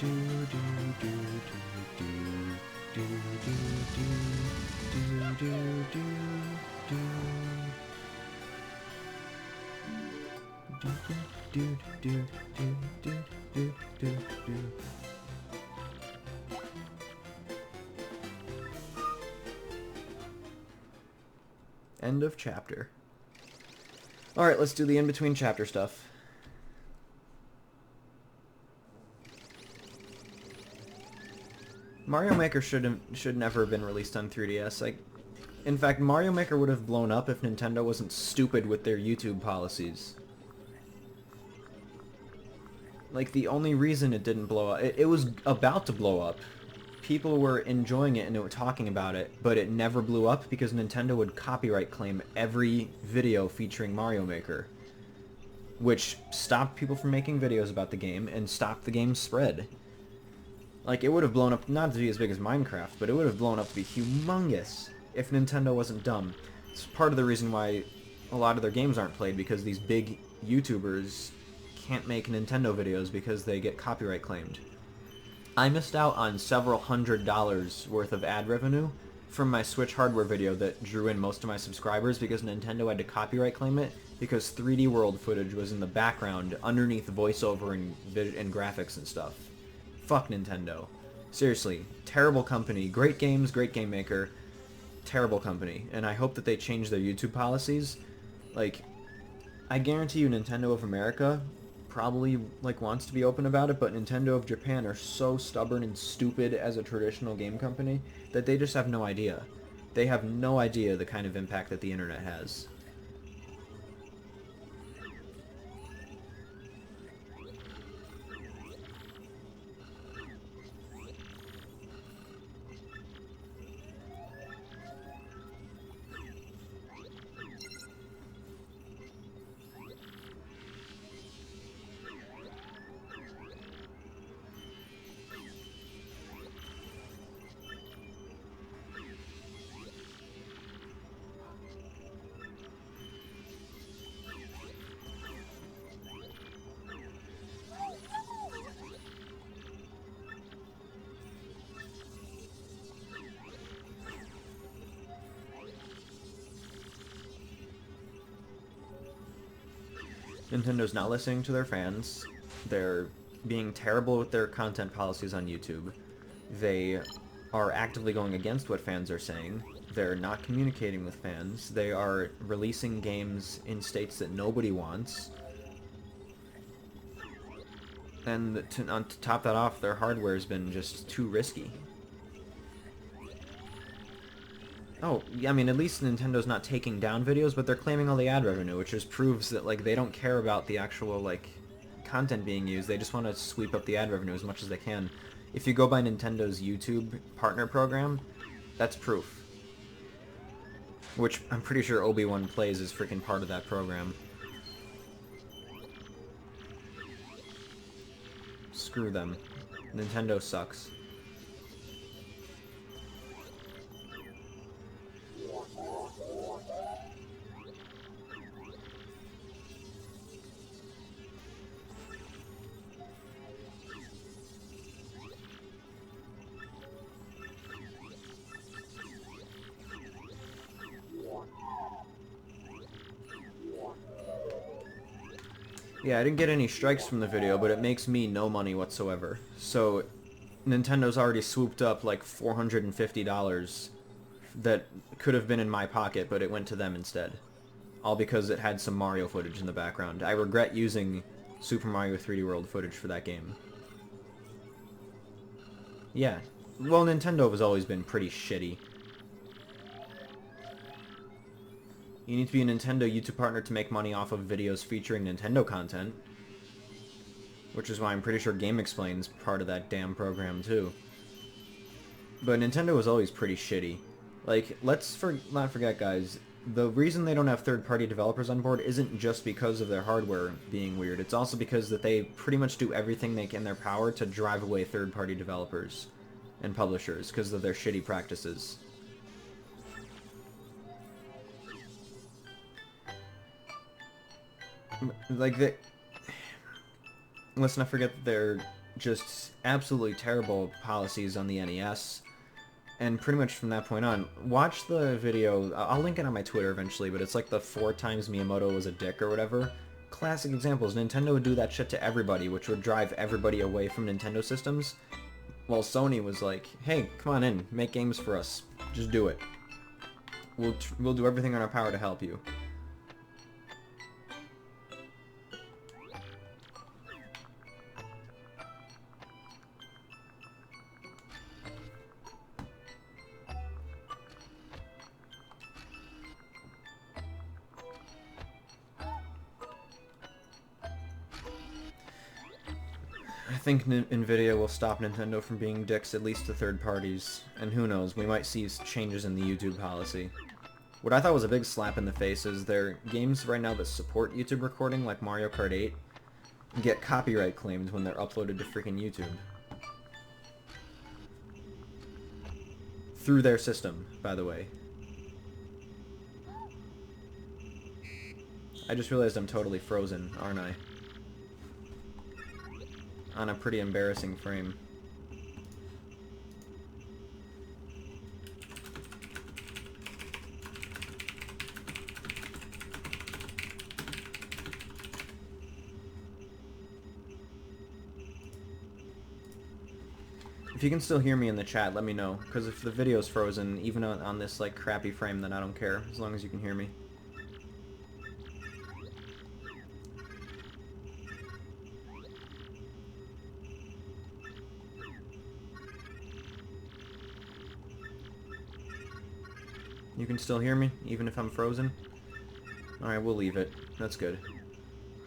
do do do do do do do. End of chapter. Alright, let's do the in-between chapter stuff. Mario Maker should never have been released on 3DS. In fact, Mario Maker would have blown up if Nintendo wasn't stupid with their YouTube policies. Like, the only reason it didn't blow up... It was about to blow up. People were enjoying it and they were talking about it, but it never blew up because Nintendo would copyright claim every video featuring Mario Maker, which stopped people from making videos about the game and stopped the game's spread. Like, it would have blown up, not to be as big as Minecraft, but it would have blown up to be humongous if Nintendo wasn't dumb. It's part of the reason why a lot of their games aren't played, because these big YouTubers can't make Nintendo videos because they get copyright claimed. I missed out on several $100s worth of ad revenue from my Switch hardware video that drew in most of my subscribers because Nintendo had to copyright claim it because 3D World footage was in the background underneath voiceover and graphics and stuff. Fuck Nintendo. Seriously, terrible company. Great games, great game maker. Terrible company. And I hope that they change their YouTube policies. Like, I guarantee you Nintendo of America probably wants to be open about it, but Nintendo of Japan are so stubborn and stupid as a traditional game company that they just have no idea. They have no idea the kind of impact that the internet has. Nintendo's not listening to their fans. They're being terrible with their content policies on YouTube. They are actively going against what fans are saying. They're not communicating with fans. They are releasing games in states that nobody wants. And to top that off, their hardware has been just too risky. Oh, yeah, I mean, at least Nintendo's not taking down videos, but they're claiming all the ad revenue, which just proves that, like, they don't care about the actual, like, content being used. They just want to sweep up the ad revenue as much as they can. If you go by Nintendo's YouTube partner program, that's proof. Which I'm pretty sure Obi-Wan Plays is freaking part of that program. Screw them. Nintendo sucks. Yeah, I didn't get any strikes from the video, but it makes me no money whatsoever. So, Nintendo's already swooped up like $450 that could have been in my pocket, but it went to them instead. All because it had some Mario footage in the background. I regret using Super Mario 3D World footage for that game. Yeah. Well, Nintendo has always been pretty shitty. You need to be a Nintendo YouTube partner to make money off of videos featuring Nintendo content. Which is why I'm pretty sure GameXplain's part of that damn program, too. But Nintendo was always pretty shitty. Like, let's not forget, guys, the reason they don't have third-party developers on board isn't just because of their hardware being weird. It's also because that they pretty much do everything they can in their power to drive away third-party developers and publishers because of their shitty practices. Like, let's not forget that they're just absolutely terrible policies on the NES. And pretty much from that point on, watch the video, I'll link it on my Twitter eventually, but it's like the 4 times Miyamoto was a dick or whatever. Classic examples. Nintendo would do that shit to everybody, which would drive everybody away from Nintendo systems. While Sony was like, hey, come on in, make games for us. Just do it. We'll do everything in our power to help you. I think Nvidia will stop Nintendo from being dicks at least to third parties, and who knows, we might see changes in the YouTube policy. What I thought was a big slap in the face is their games right now that support YouTube recording, like Mario Kart 8, get copyright claimed when they're uploaded to freaking YouTube. Through their system, by the way. I just realized I'm totally frozen, aren't I? On a pretty embarrassing frame. If you can still hear me in the chat, let me know, because if the video's frozen, even on this like crappy frame, then I don't care, as long as you can hear me. You can still hear me, even if I'm frozen? Alright, we'll leave it. That's good.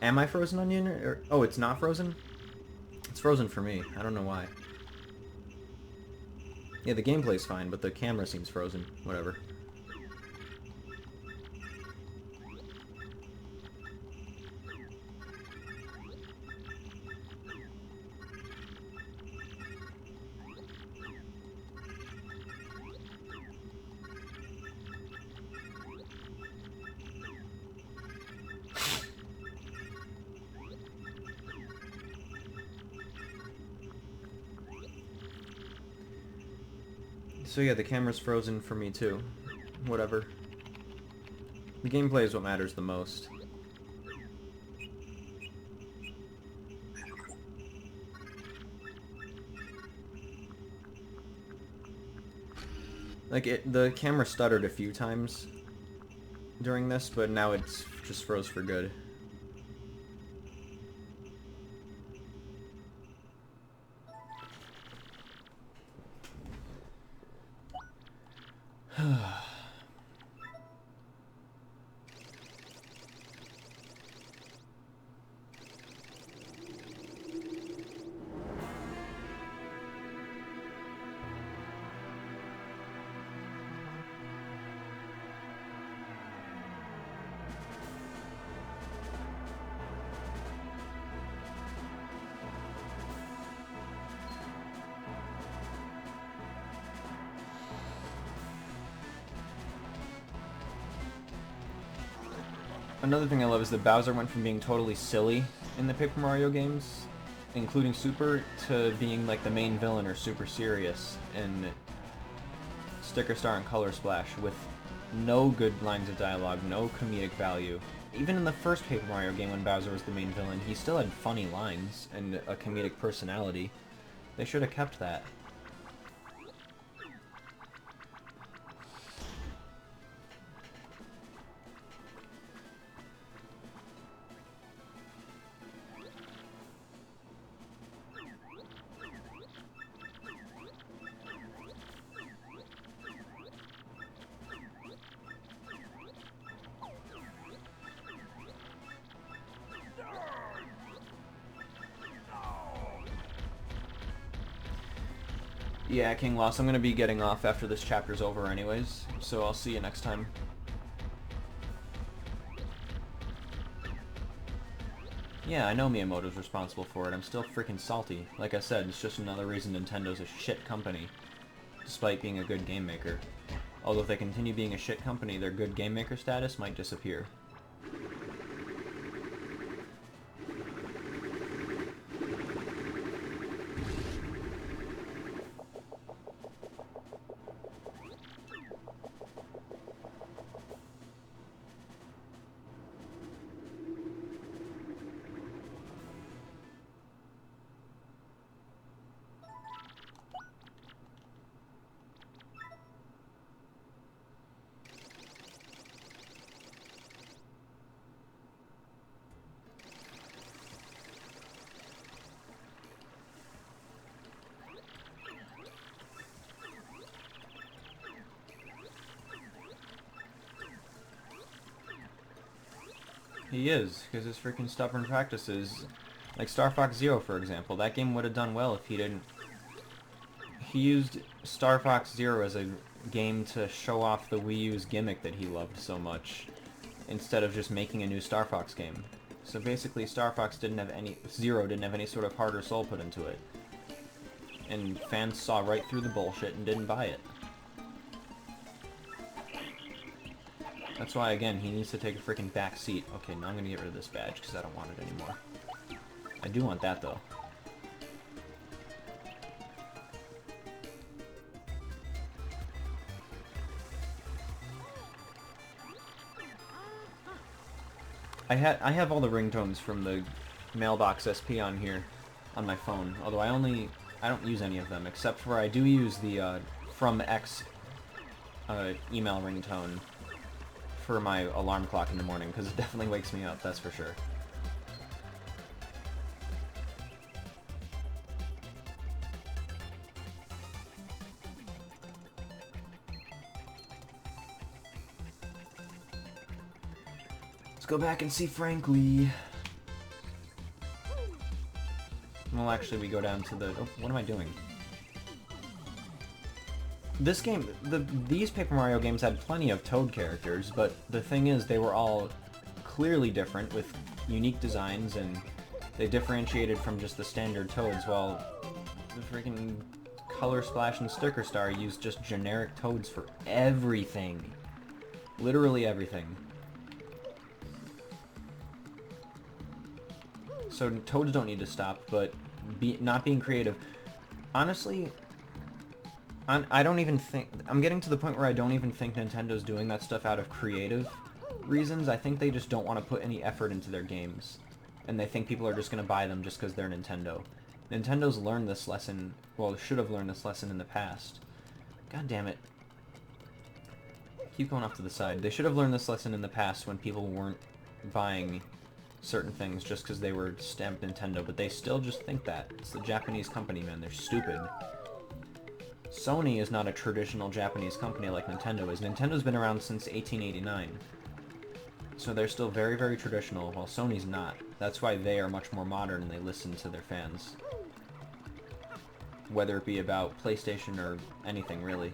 Am I frozen on the internet? Or, oh, it's not frozen? It's frozen for me. I don't know why. Yeah, the gameplay's fine, but the camera seems frozen. Whatever. So yeah, the camera's frozen for me too. Whatever. The gameplay is what matters the most. Like, the camera stuttered a few times during this, but now it's just froze for good. Another thing I love is that Bowser went from being totally silly in the Paper Mario games, including Super, to being like the main villain or super serious in Sticker Star and Color Splash, with no good lines of dialogue, no comedic value. Even in the first Paper Mario game when Bowser was the main villain, he still had funny lines and a comedic personality. They should have kept that. Yeah, King Loss, I'm going to be getting off after this chapter's over anyways, so I'll see you next time. Yeah, I know Miyamoto's responsible for it. I'm still freaking salty. Like I said, it's just another reason Nintendo's a shit company, despite being a good game maker. Although if they continue being a shit company, their good game maker status might disappear. He is, because his freaking stubborn practices, like Star Fox Zero, for example, that game would have done well if he didn't. He used Star Fox Zero as a game to show off the Wii U's gimmick that he loved so much, instead of just making a new Star Fox game. So basically, Zero didn't have any sort of heart or soul put into it, and fans saw right through the bullshit and didn't buy it. That's why, again, he needs to take a freaking back seat. Okay, now I'm gonna get rid of this badge, because I don't want it anymore. I do want that, though. I have all the ringtones from the Mailbox SP on here, on my phone, although I don't use any of them, except for I do use the, From X, email ringtone for my alarm clock in the morning, because it definitely wakes me up, that's for sure. Let's go back and see Frankly. Well, actually, we go down to the... Oh, what am I doing? This game, these Paper Mario games had plenty of Toad characters, but the thing is, they were all clearly different with unique designs, and they differentiated from just the standard Toads, while the freaking Color Splash and Sticker Star used just generic Toads for everything. Literally everything. So Toads don't need to stop, but not being creative. Honestly, I don't even think... I'm getting to the point where I don't even think Nintendo's doing that stuff out of creative reasons. I think they just don't want to put any effort into their games. And they think people are just going to buy them just because they're Nintendo. Nintendo's learned this lesson... Well, should have learned this lesson in the past. God damn it. Keep going off to the side. They should have learned this lesson in the past when people weren't buying certain things just because they were stamped Nintendo, but they still just think that. It's the Japanese company, man. They're stupid. Sony is not a traditional Japanese company like Nintendo is. Nintendo's been around since 1889. So they're still very, very traditional, while Sony's not. That's why they are much more modern and they listen to their fans. Whether it be about PlayStation or anything, really.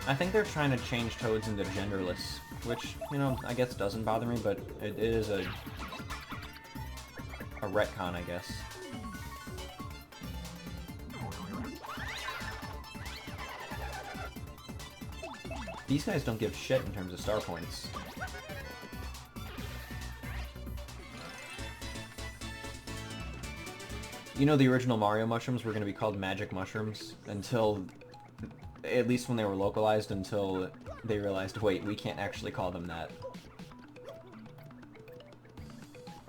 I think they're trying to change Toads into genderless, which, you know, I guess doesn't bother me, but it is a retcon, I guess. These guys don't give shit in terms of star points. You know, the original Mario mushrooms were going to be called magic mushrooms until, at least when they were localized, until they realized, wait, we can't actually call them that.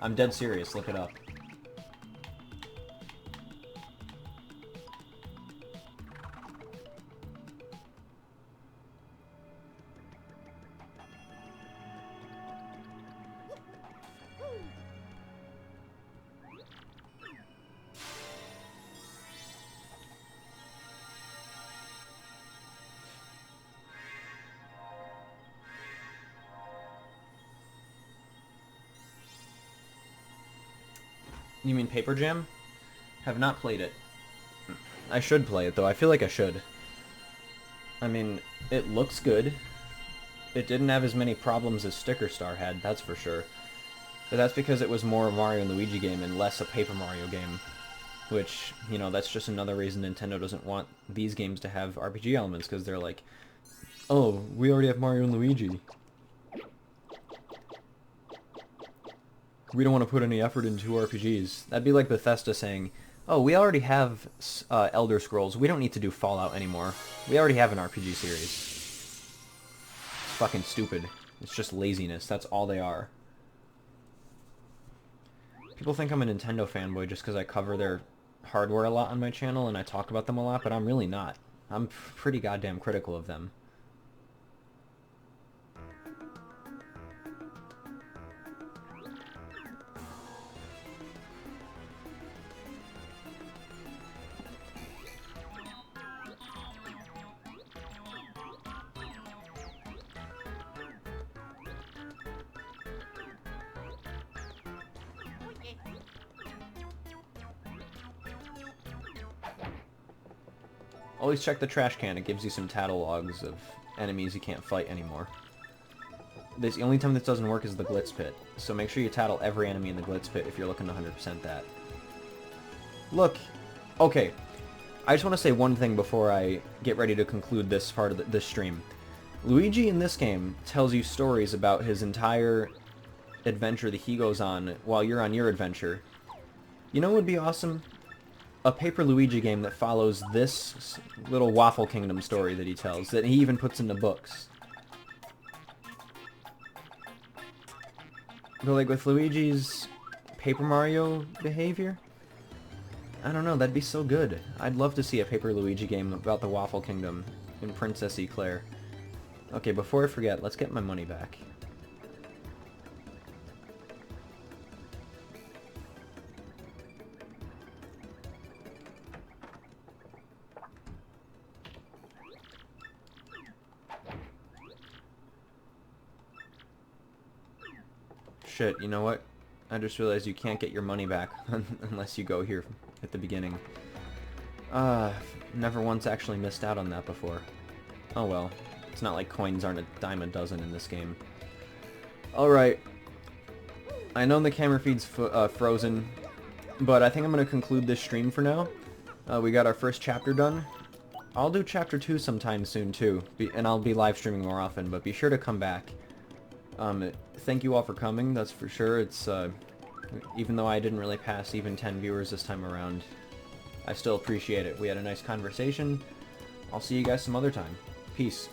I'm dead serious, look it up. You mean Paper Jam? Have not played it. I should play it, though. I feel like I should. I mean, it looks good. It didn't have as many problems as Sticker Star had, that's for sure. But that's because it was more a Mario and Luigi game and less a Paper Mario game. Which, you know, that's just another reason Nintendo doesn't want these games to have RPG elements, because they're like, oh, we already have Mario and Luigi. We don't want to put any effort into RPGs. That'd be like Bethesda saying, oh, we already have Elder Scrolls. We don't need to do Fallout anymore. We already have an RPG series. It's fucking stupid. It's just laziness. That's all they are. People think I'm a Nintendo fanboy just because I cover their hardware a lot on my channel and I talk about them a lot, but I'm really not. I'm pretty goddamn critical of them. Always check the trash can. It gives you some tattle logs of enemies you can't fight anymore. The only time this doesn't work is the Glitz Pit, so make sure you tattle every enemy in the Glitz Pit if you're looking to 100% that. Look, okay, I just want to say one thing before I get ready to conclude this part of this stream. Luigi in this game tells you stories about his entire adventure that he goes on while you're on your adventure. You know what would be awesome? A Paper Luigi game that follows this little Waffle Kingdom story that he tells, that he even puts into books. But like with Luigi's Paper Mario behavior, I don't know, that'd be so good. I'd love to see a Paper Luigi game about the Waffle Kingdom and Princess Eclair. Okay, before I forget, let's get my money back. Shit, you know what? I just realized you can't get your money back unless you go here at the beginning. Never once actually missed out on that before. Oh well. It's not like coins aren't a dime a dozen in this game. Alright. I know the camera feed's frozen, but I think I'm going to conclude this stream for now. We got our first chapter done. I'll do chapter 2 sometime soon too, and I'll be live streaming more often, but be sure to come back. Thank you all for coming, that's for sure. It's, even though I didn't really pass even 10 viewers this time around, I still appreciate it. We had a nice conversation. I'll see you guys some other time. Peace.